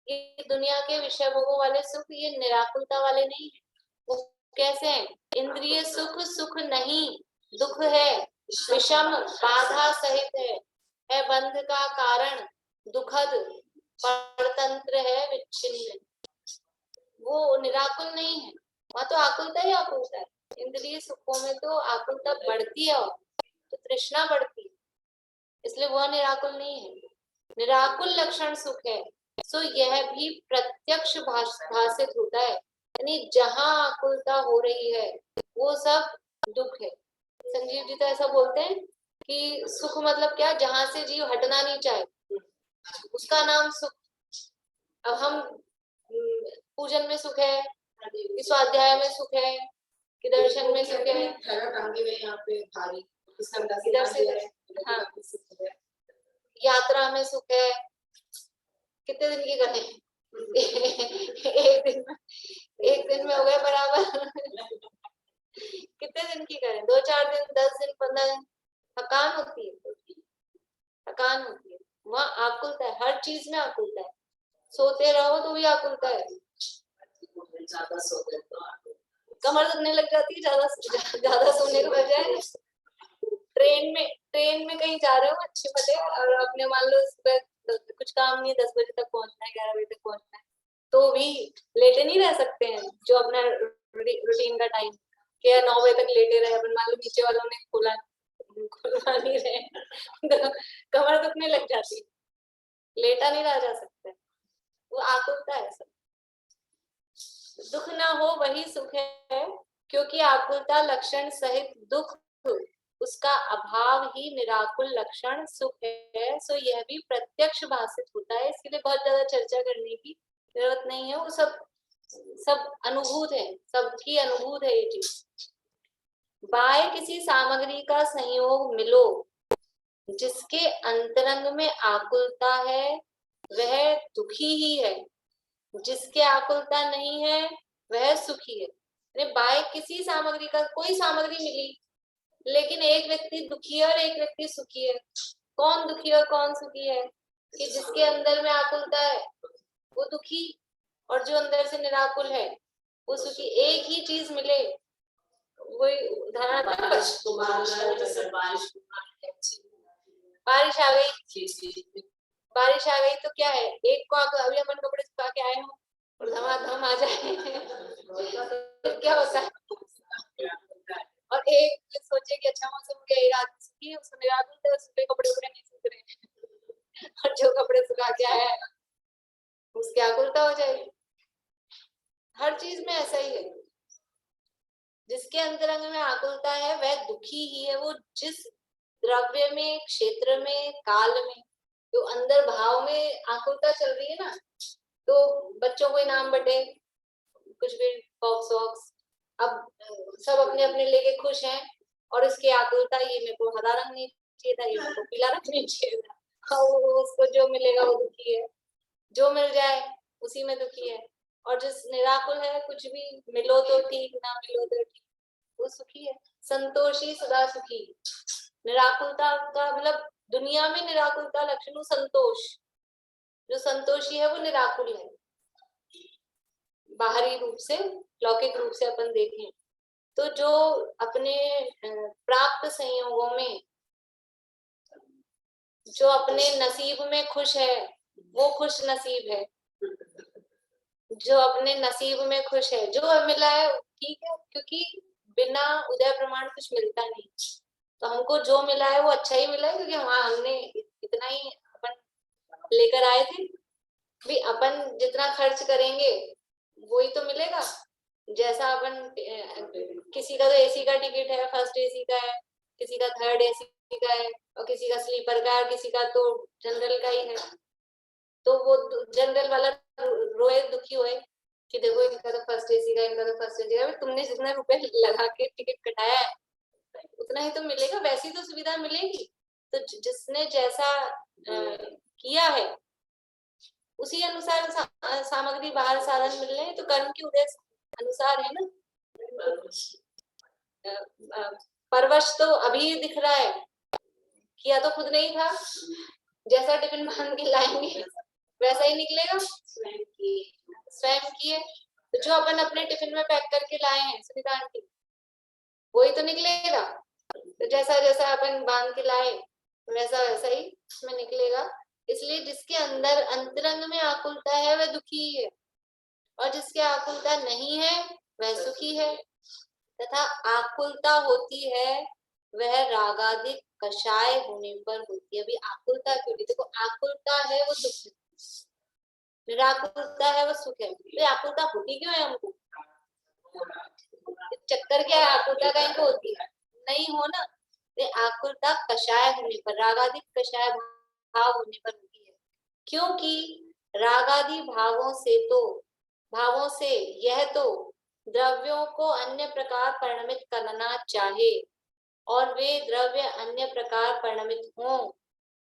ये दुनिया के विषय भोगों वाले सुख ये निराकुलता वाले नहीं है। वो कैसे हैं? इंद्रिय सुख सुख नहीं, दुख है, विषम बाधा सहित है बंध का कारण, दुखद परतंत्र है विच्छिन्न। वो निराकुल नहीं है, वहां तो आकुलता ही आकुलता है। इंद्रिय सुखों में तो आकुलता बढ़ती है, और तो तृष्णा बढ़ती है, इसलिए वह निराकुल नहीं है। निराकुल लक्षण सुख है, सो यह भी प्रत्यक्ष भाषित होता है, यानी जहां आकुलता हो रही है वो सब दुख है। संजीव जी तो ऐसा बोलते हैं कि सुख मतलब क्या, जहां से जीव हटना नहीं चाहे उसका नाम सुख। अब हम पूजन में सुख है, कि स्वाध्याय में सुख है, कि दर्शन में सुख है, थैला टांगे हुए यहाँ पे भारी, इसका अंदाज़ इधर से है, हाँ। है। यात्रा में सुख है, कितने दिन की करें एक दिन में हो गए बराबर कितने दिन की करें, 2-4 दिन, 10 दिन, 15 दिन, थकान होती है, थकान होती है। वहाँ आकुलता है, हर चीज में आकुलता है। सोते रहो तो भी आकुलता है, ज्यादा सोते तो कमर दुखने लग जाती है ज्यादा सोने की बजाय। ट्रेन में कहीं जा रहे हो अच्छे भले, और अपने मान लो सुबह कुछ काम नहीं, 10 बजे तक पहुंचना है, 11 बजे तक पहुंचना है, तो भी लेटे नहीं रह सकते हैं। जो अपना रूटीन का टाइम क्या 9 बजे तक लेटे रहे, अपन मान लो नीचे वालों ने खुलवा नहीं रहे तो कमर दुखने लग जाती है, लेटा नहीं रहा जा सकता। वो आकुलता है सब। दुख ना हो वही सुख है, क्योंकि आकुलता लक्षण सहित दुख उसका अभाव ही निराकुल लक्षण सुख है। सो यह भी प्रत्यक्ष भाषित होता है, इसके लिए बहुत ज्यादा चर्चा करने की जरूरत नहीं है। वो सब अनुभूत है, सबकी अनुभूत है ये चीज। बाय किसी सामग्री का संयोग मिलो, जिसके अंतरंग में आकुलता है वह दुखी ही है, जिसके आकुलता नहीं है वह सुखी है। बाय किसी सामग्री का, कोई सामग्री मिली लेकिन एक व्यक्ति दुखी है और एक व्यक्ति सुखी है। कौन दुखी और कौन सुखी है? कि जिसके अंदर में आकुलता है वो दुखी, और जो अंदर से निराकुल है वो सुखी। एक ही चीज मिले, वही उदाहरण बारिश आ गई, बारिश आ गई तो क्या है, एक को अभी अपन कपड़े सुखा के आए हो और धमाधम आ जाए तो क्या होता है? और एक सोचे कि अच्छा मौसम हो गया, रात सुखी है, उसने रात में उसके कपड़े नहीं सूख रहे और जो कपड़े सुखा के आया है उसकी आकुलता हो जाएगी। हर चीज में ऐसा ही है, जिसके अंतरंग में आकुलता है वह दुखी ही है। वो जिस द्रव्य में, क्षेत्र में, काल में, तो अंदर भाव में आकुलता चल रही है ना, तो बच्चों को इनाम बटे, कुछ भी बॉक्स वॉक्स, अब सब अपने अपने लेके खुश हैं, और उसकी आकुलता, ये मेरे को हरा रंग नहीं चाहिए था, ये मेरे को पीला रंग नहीं चाहिए था, उसको जो मिलेगा वो दुखी है, जो मिल जाए उसी में दुखी है। और जिस निराकुल है, कुछ भी मिलो तो ठीक, ना मिलो तो ठीक, वो सुखी है। संतोषी सदा सुखी। निराकुलता का मतलब दुनिया में निराकुलता लक्षण संतोष। जो संतोषी है वो निराकुल है। बाहरी रूप से, लौकिक रूप से अपन देखें तो जो अपने प्राप्त संयोगों में, जो अपने नसीब में खुश है वो खुश नसीब है। जो अपने नसीब में खुश है, जो मिला है ठीक है, क्योंकि बिना उदय प्रमाण कुछ मिलता नहीं। तो हमको जो मिला है वो अच्छा ही मिला है, क्योंकि हमने इतना ही अपन लेकर आए थे भी। अपन जितना खर्च करेंगे वही तो मिलेगा। जैसा अपन किसी का तो एसी का टिकट है, फर्स्ट एसी का है, किसी का थर्ड एसी का है, और किसी का स्लीपर का है, और किसी का तो जनरल का ही है। तो वो जनरल वाला रोए, दुखी होए कि देखो इनका तो फर्स्ट एसी का, इनका तो फर्स्ट एसी का। तुमने जितना रुपए लगा के टिकट कटाया है उतना ही तो मिलेगा, वैसी तो सुविधा मिलेगी। तो जिसने जैसा किया है उसी अनुसार सामग्री, बाहर साधन मिल रहे हैं, तो कर्म के उदय अनुसार है ना। परवश तो अभी दिख रहा है, किया तो खुद नहीं था। जैसा टिफिन बांध के लाएंगे वैसा ही निकलेगा, स्वयं किए। तो जो अपन अपने टिफिन में पैक करके लाए हैं सुनीता आंटी, वही तो निकलेगा। तो जैसा जैसा अपन बांध के लाए वैसा वैसा ही उसमें निकलेगा। इसलिए जिसके अंदर अंतरंग में आकुलता है वह दुखी है, और जिसके आकुलता नहीं है वह सुखी है। तथा आकुलता होती है वह रागादिक कषाय होने पर होती है। अभी आकुलता क्यों? देखो, आकुलता है वो दुख है, निराकुलता है वो सुख है। तो आकुलता होती क्यों है हमको? चक्कर क्या है? आकुलता कहीं को होती है नहीं हो ना। ये आकुलता कषाय होने पर, रागादि कषाय भाव होने पर होती है। क्योंकि रागादि भावों से यह तो द्रव्यों को अन्य प्रकार परिणमित करना चाहे, और वे द्रव्य अन्य प्रकार परिणमित हों,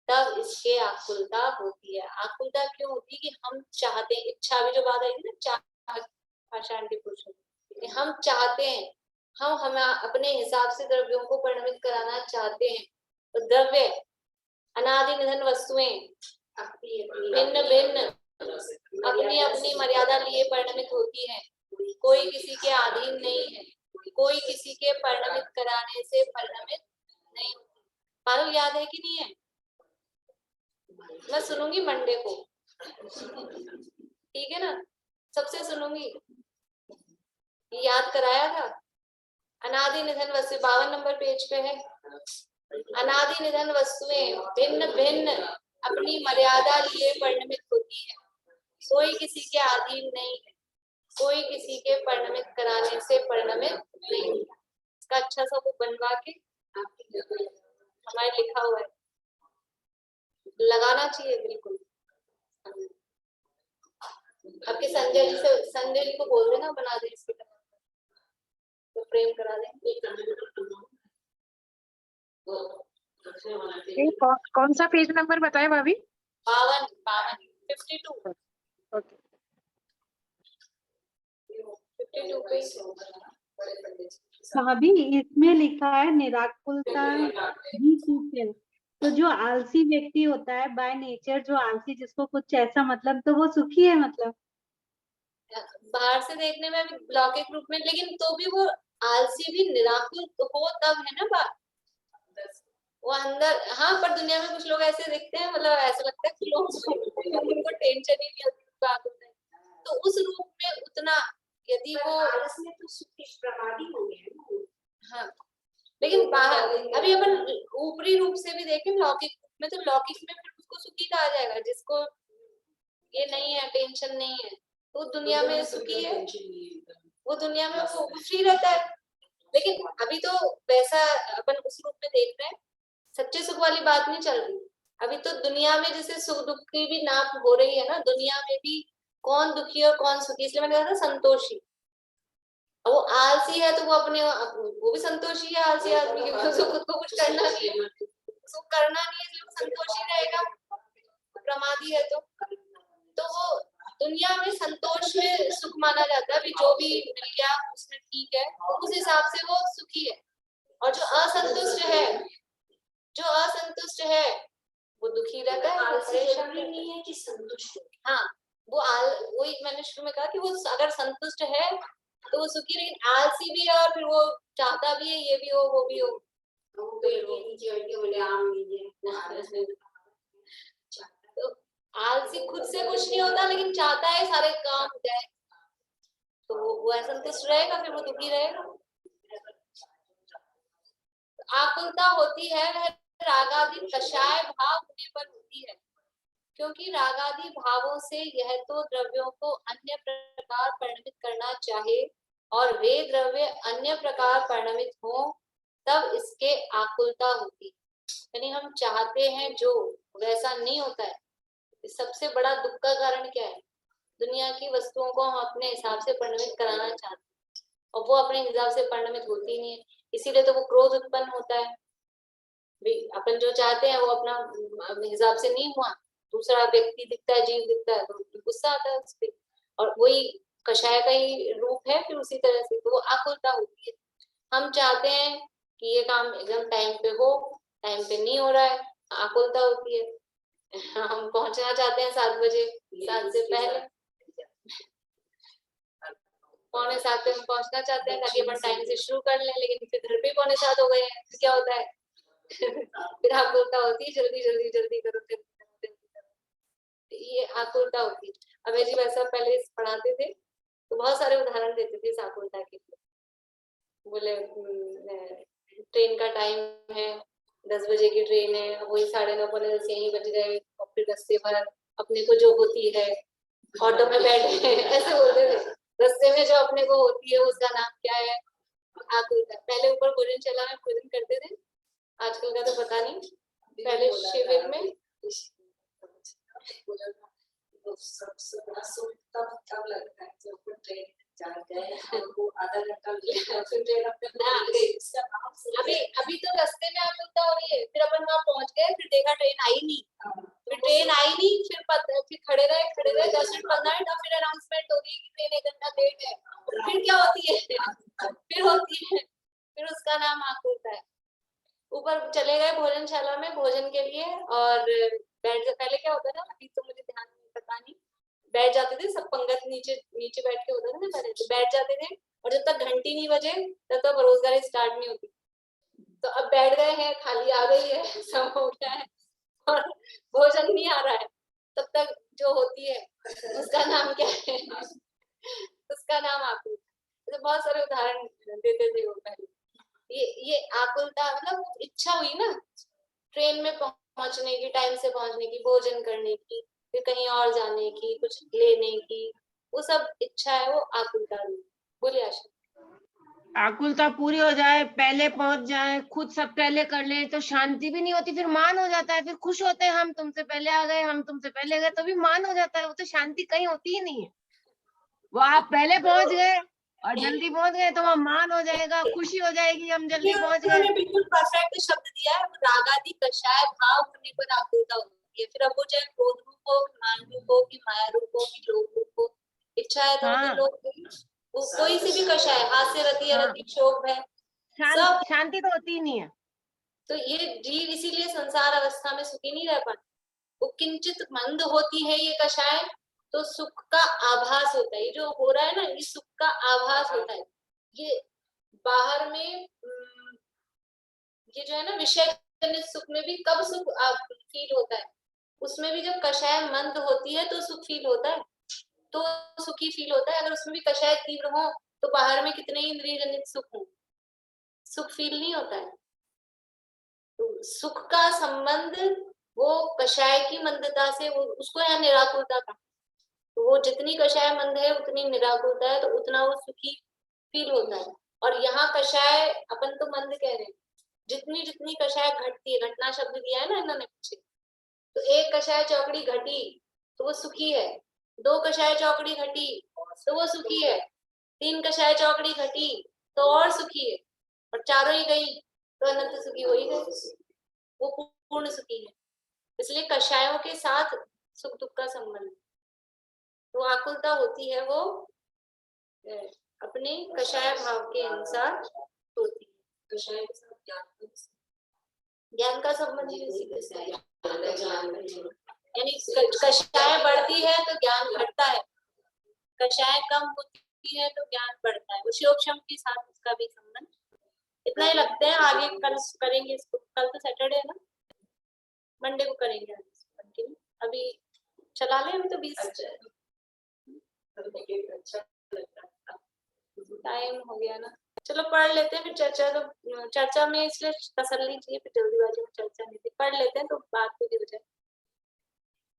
तब इसके आकुलता होती है। आकुलता क्यों होती है? कि हम चाहते हैं, इच्छा भी जो बात आई थी ना, शांति पुरुष, हम चाहते हैं, हम अपने हिसाब से द्रव्यों को परिणमित कराना चाहते हैं। तो द्रव्य अनादि निधन वस्तुएं भिन्न भिन्न अपनी अपनी मर्यादा लिए परिणमित होती हैं। कोई किसी के अधीन नहीं है, कोई किसी के परिणमित कराने से परिणमित नहीं होती। पारुल याद है कि नहीं है? मैं सुनूंगी मंडे को, ठीक है ना? सबसे सुनूंगी। याद कराया था अनादि निधन वस्तु, 52 नंबर पेज पे है। अनादि निधन वस्तुएं भिन्न भिन्न अपनी मर्यादा लिए परिणमित होती है। कोई किसी के अधीन नहीं है, कोई किसी के परिणमित कराने से परिणमित नहीं है। इसका अच्छा सा वो बनवा के हमारे लिखा हुआ है, लगाना चाहिए बिल्कुल। आपके संजय जी को बोल देना बना दे इसके, तो फ्रेम करा दें। कौन सा पेज नंबर बताए भाभी? 52 ओके। 52 पे भाभी इसमें लिखा है निराकुलता ही सुख है। तो जो आलसी व्यक्ति होता है बाय नेचर, जो आलसी, जिसको कुछ ऐसा मतलब, तो वो सुखी है मतलब? बाहर से देखने में भी लौकिक रूप में, लेकिन तो भी वो आलसी भी निराकुल हो तब है ना बात। वो अंदर, हाँ, पर दुनिया में कुछ लोग ऐसे दिखते हैं, मतलब ऐसा लगता है कि लोग उनको टेंशन ही नहीं बात होता है। तो उस रूप में उतना यदि वो में तो सुखी प्रमादी हो गया। हाँ, लेकिन बाहर अभी अपन ऊपरी रूप से भी देखें लौकिक में, तो लौकिक में फिर उसको सुखी कहा जाएगा जिसको ये नहीं है, टेंशन नहीं है, तो दुनिया में सुखी है। वो दुनिया में वो फ्री रहता है। लेकिन अभी तो वैसा अपन उस रूप में देख रहे हैं, सच्चे सुख वाली बात नहीं चल रही। अभी तो दुनिया में जैसे सुख दुख की भी नाप हो रही है ना, दुनिया में भी कौन दुखी और कौन सुखी। इसलिए मैंने कहा था संतोषी। वो आलसी है तो वो अपने, वो भी संतोषी है आलसी आदमी, क्योंकि उसको खुद को कुछ करना नहीं है, उसको करना नहीं है, इसलिए वो संतोषी रहेगा। प्रमादी है तो वो दुनिया में संतोष में सुख माना जाता है। अभी जो भी मिल गया उसमें ठीक है, उस हिसाब से वो सुखी है। और जो असंतुष्ट है वो दुखी रहता है, परेशान नहीं है कि संतुष्ट। हाँ, वही मैंने शुरू में कहा कि वो अगर संतुष्ट है तो वो सुखी, लेकिन आलसी भी है और फिर वो चाहता भी है ये भी हो वो भी हो। तो आलसी खुद से कुछ नहीं होता, लेकिन चाहता है सारे काम हो जाए, तो वो असंतुष्ट रहेगा, फिर वो दुखी रहेगा। आकुलता होती है वह रागादि कषाय भाव होने पर होती है। क्योंकि रागादि भावों से यह तो द्रव्यों को अन्य प्रकार परिणमित करना चाहे, और वे द्रव्य अन्य प्रकार परिणमित हो, तब इसके आकुलता होती। यानी हम चाहते हैं जो वैसा नहीं होता है। सबसे बड़ा दुख का कारण क्या है? दुनिया की वस्तुओं को हम अपने हिसाब से परिणमित कराना चाहते हैं, और वो अपने हिसाब से परिणमित होती नहीं है। इसीलिए तो वो क्रोध उत्पन्न होता है। अपन जो चाहते हैं वो अपना हिसाब से नहीं हुआ, दूसरा व्यक्ति दिखता है, जीव दिखता है, तो गुस्सा आता है उस पर। और वही कषाय का ही रूप है फिर उसी तरह से, तो वो आकुलता होती है। हम चाहते हैं कि ये काम एकदम टाइम पे हो, टाइम पे नहीं हो रहा है, आकुलता होती है। हम पहुंचना चाहते हैं 7 बजे, 7 से पहले, 6:45 पे हम पहुंचना चाहते हैं ताकि अपन टाइम से शुरू कर लें, लेकिन फिर घर पे 6:45 हो गए हैं, फिर क्या होता है? फिर आकुलता होती है, जल्दी जल्दी जल्दी करो, जल्दी करो, जल्दी करो। ये आकुलता होती है। अभय जी वैसा पहले पढ़ाते थे तो बहुत सारे उदाहरण देते थे इस आकुलता के। बोले ट्रेन का टाइम है, 10 बजे की ट्रेन है, अब वही 9:30 पौने 10 यहीं बज गए, और फिर रास्ते भर अपने को जो होती है ऑटो में बैठे ऐसे बोलते थे, रास्ते में जो अपने को होती है उसका नाम क्या है? आकुलता। पहले ऊपर भोजन चला में भोजन करते थे, आजकल का तो पता नहीं। पहले शिविर में तब लगता है जब वो ट्रेन जा गए, वो आधा घंटा फिर ट्रेन अपने आ गई, उसका नाम अभी तो रास्ते में आकुलता हो रही है, फिर अपन वहां पहुंच गए, फिर देखा ट्रेन आई नहीं, फिर ट्रेन आई नहीं, फिर खड़े रहे 10 मिनट 15 मिनट, और फिर अनाउंसमेंट हो गई कि ट्रेन 1 घंटा लेट है, फिर क्या होती है? फिर उसका नाम आकुलता है। ऊपर चले गए भोजनशाला में भोजन के लिए, और बैठ से पहले क्या होता था, अभी तो मुझे ध्यान पता नहीं, बैठ जाते थे सब पंगत, नीचे नीचे बैठ के होता था ना पहले, तो बैठ जाते थे, और जब तक घंटी नहीं बजे तब तक रोजगारी स्टार्ट नहीं होती। तो अब बैठ गए हैं, थाली आ गई है, सब हो गया है, और भोजन नहीं आ रहा है, तब तक जो होती है उसका नाम क्या है? उसका नाम आकुलता। तो बहुत सारे उदाहरण देते थे वो पहले। ये आकुलता मतलब इच्छा हुई ना, ट्रेन में पहुंचने की, टाइम से पहुंचने की, भोजन करने की, फिर कहीं और जाने की, कुछ लेने की, वो सब इच्छा है, वो आकुलता हुई। बोलिए आशा। आकुलता पूरी हो जाए, पहले पहुंच जाए, खुद सब पहले कर ले तो शांति भी नहीं होती, फिर मान हो जाता है, फिर खुश होते हैं हम तुमसे पहले आ गए, हम तुमसे पहले गए, तो भी मान हो जाता है, वो तो शांति कहीं होती ही नहीं है। वो आप पहले पहुंच गए और जल्दी पहुंच गए तो वहाँ मान हो जाएगा, खुशी हो जाएगी, हम जल्दी पहुंच गए। उन्होंने बिल्कुल परफेक्ट शब्द दिया है, रागादि कषाय भाव होने पर आकुलता होती है। फिर अब वो चाहे क्रोध रूप हो, मान रूप हो, कि माया रूप हो, कि लोभ रूप हो, इच्छा है तो हाँ। लोग वो कोई सी भी कषाय, हास्य रति हाँ। रति क्षोभ है, सब। शांति तो होती ही नहीं है। तो ये जीव इसीलिए संसार अवस्था में सुखी नहीं रह पाते। वो किंचित मंद होती है ये कषाय, तो सुख का आभास होता है, ये जो हो रहा है ना, ये सुख का आभास होता है। ये बाहर में ये जो है ना विषय जनित सुख में भी कब सुख फील होता है, उसमें भी जब कषाय मंद होती है तो सुख फील होता है, तो सुखी फील होता है। अगर उसमें भी कषाय तीव्र हो तो बाहर में कितने ही इंद्रिय जनित सुख हो, सुख फील नहीं होता है। तो सुख का संबंध वो कषाय की मंदता से, वो उसको यहाँ निराकुलता का, तो वो जितनी कषाय मंद है उतनी निराकुलता है, तो उतना वो सुखी फील होता है। और यहाँ कषाय अपन तो मंद कह रहे हैं, जितनी जितनी कषाय घटती है, घटना शब्द दिया है ना इन्होंने पीछे, तो एक कषाय चौकड़ी घटी तो वो सुखी है, 2 कषाय चौकड़ी घटी तो वो सुखी है, 3 कषाय चौकड़ी घटी तो और सुखी है, और चारों ही गई तो अनंत सुखी हो ही गए, वो पूर्ण सुखी है। इसलिए कषायों के साथ सुख दुख का संबंध। तो आकुलता होती है वो अपने कषाय भाव के अनुसार होती है। कषाय के साथ ज्ञान का संबंध ही उसी के साथ, यानी कषाय बढ़ती है तो ज्ञान घटता है, कषाय कम होती है तो ज्ञान बढ़ता है। वो शिवक्षम के साथ उसका भी संबंध। इतना ही लगते हैं, आगे कल करेंगे इसको, कल तो सैटरडे है ना, मंडे को करेंगे कंटिन्यू। अभी चला लें, अभी तो 20 टाइम हो गया ना, चलो पढ़ लेते हैं, फिर चर्चा, तो चर्चा में इसलिए तसल्ली चाहिए, फिर जल्दीबाजी में चर्चा नहीं थी, पढ़ लेते हैं तो बात पूरी हो जाए।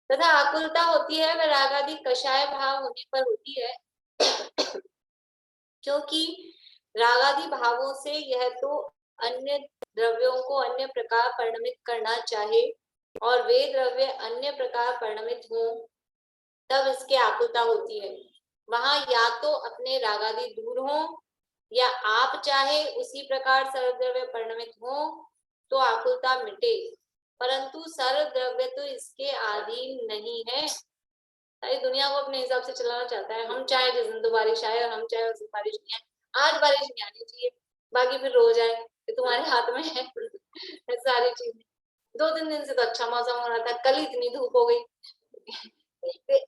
तथा आकुलता होती है वह रागादि कषाय भाव होने पर होती है, क्योंकि रागादि भावों से यह तो अन्य द्रव्यों को अन्य प्रकार परिणमित करना चाहे, और वे द्रव्य अन्य प्रकार परिणमित हो, तब इसके आकुलता होती है। वहां या तो अपने रागादि दूर हो, या आप चाहे उसी प्रकार सर्वद्रव्य परिणमित हो तो आकुलता मिटे, परंतु सर्वद्रव्य तो इसके अधीन नहीं है। सारी दुनिया को अपने हिसाब से चलाना चाहता है, हम चाहे जिस दिन तो बारिश आए और हम चाहे उस दिन बारिश नहीं आए। आज बारिश नहीं आनी चाहिए, बाकी फिर रो जाए कि तुम्हारे हाथ में है सारी चीजें। 2-3 दिन से तो अच्छा मौसम हो रहा था, कल इतनी धूप हो गई।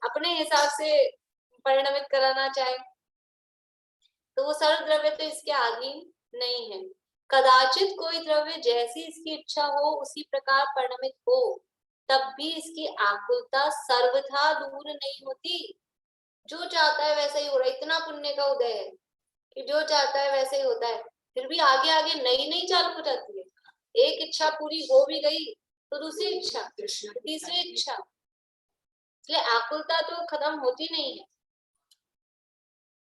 अपने हिसाब से परिणमित कराना चाहे तो वो सर्व द्रव्य तो इसके अधीन नहीं है। कदाचित कोई द्रव्य जैसी इसकी इच्छा हो उसी प्रकार परिणमित हो, तब भी इसकी आकुलता सर्वथा दूर नहीं होती। जो चाहता है वैसा ही हो रहा है, इतना पुण्य का उदय है कि जो चाहता है वैसे ही होता है। फिर भी आगे आगे नई नई चालू हो जाती है। एक इच्छा पूरी हो भी गई तो दूसरी इच्छा, तीसरी इच्छा, इसलिए आकुलता तो खत्म होती नहीं है।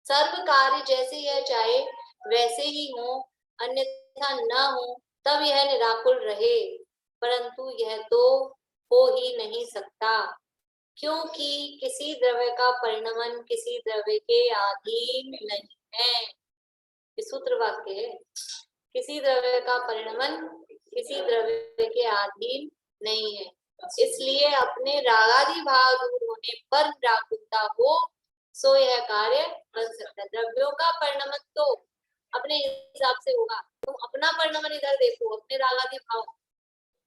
सर्व कार्य जैसे यह चाहे वैसे ही हो, अन्यथा न हो, तब यह निराकुल रहे, परंतु यह तो हो ही नहीं सकता, क्योंकि किसी द्रव्य का परिणमन किसी द्रव्य के अधीन नहीं है। ये सूत्र वाक्य है, किसी द्रव्य का परिणमन किसी द्रव्य के अधीन नहीं है। इसलिए अपने रागादि भाव दूर होने पर निराकुलता हो, सो यह कार्य कर सकता है। द्रव्यों का परिणमन तो अपने हिसाब से होगा, तुम अपना परिणमन इधर देखो, अपने रागादि भाव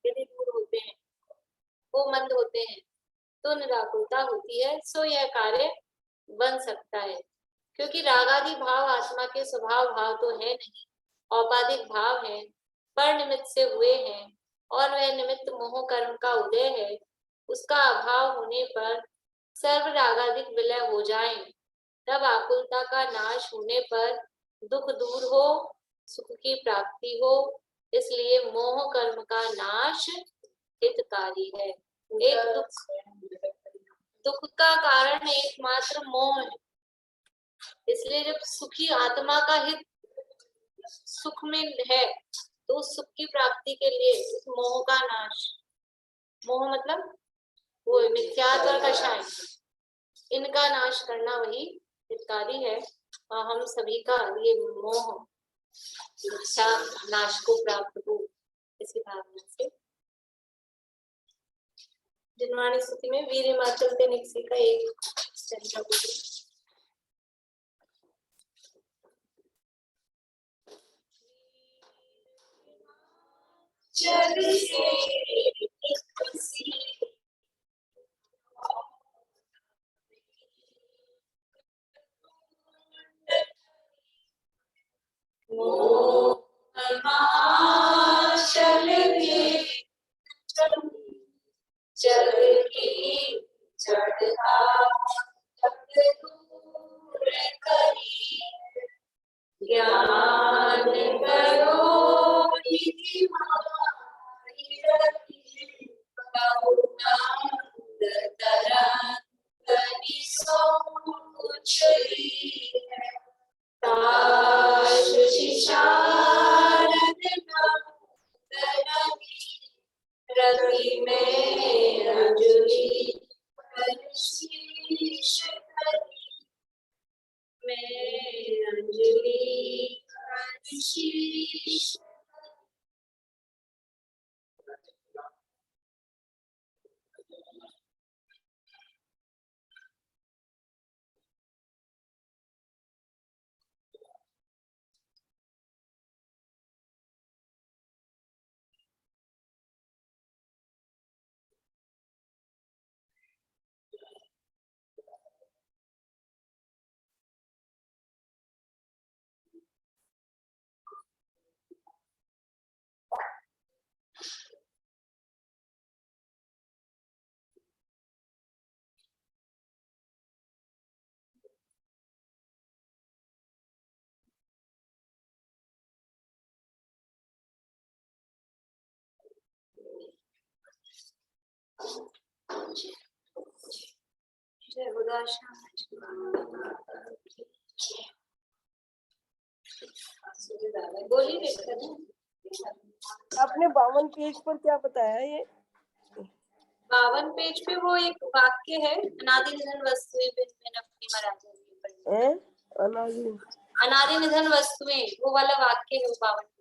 यदि दूर होते हैं, वो मंद होते हैं, तो निराकुलता होती है, सो यह कार्य बन सकता है। क्योंकि रागादि भाव आत्मा के स्वभाव भाव तो है नहीं, औपाधिक भाव है, पर निमित्त से हुए हैं, और वह निमित्त मोह कर्म का उदय है। उसका अभाव होने पर सर्व रागादिक विलय हो जाए, तब आकुलता का नाश होने पर दुख दूर हो, सुख की प्राप्ति हो। इसलिए मोह कर्म का नाश हितकारी है। एक दुख का कारण एकमात्र मोह है, इसलिए जब सुखी आत्मा का हित सुख में है तो सुख की प्राप्ति के लिए इस मोह का नाश, मोह मतलब वो मिथ्यात्व और कषाय, इनका नाश करना वही हितकारी है। और हम सभी का ये मोह इच्छा नाश को प्राप्त हो, इसी भावना से जिनवाणी स्तुति में वीर हिमाचल ते निकसी का एक स्टेंजा बोली। चल से निकसी हिमाचल के चल की चढ़ा दूर करी, ज्ञान करो निधि माही रखी, बहुनंद तरंगनि सो कुछ ही है, काश शिशारद नंदनगी, रवि में अंजलि शीश धरी, मैं अंजलि शीश। जय बोली बेटा। आपने 52 पेज पर क्या बताया ये? 52 पेज पे वो एक वाक्य है, अनादि निधन वस्तुएं अपनी महाराज। अनादि अनादि निधन वस्तुएं, वो वाला वाक्य है 52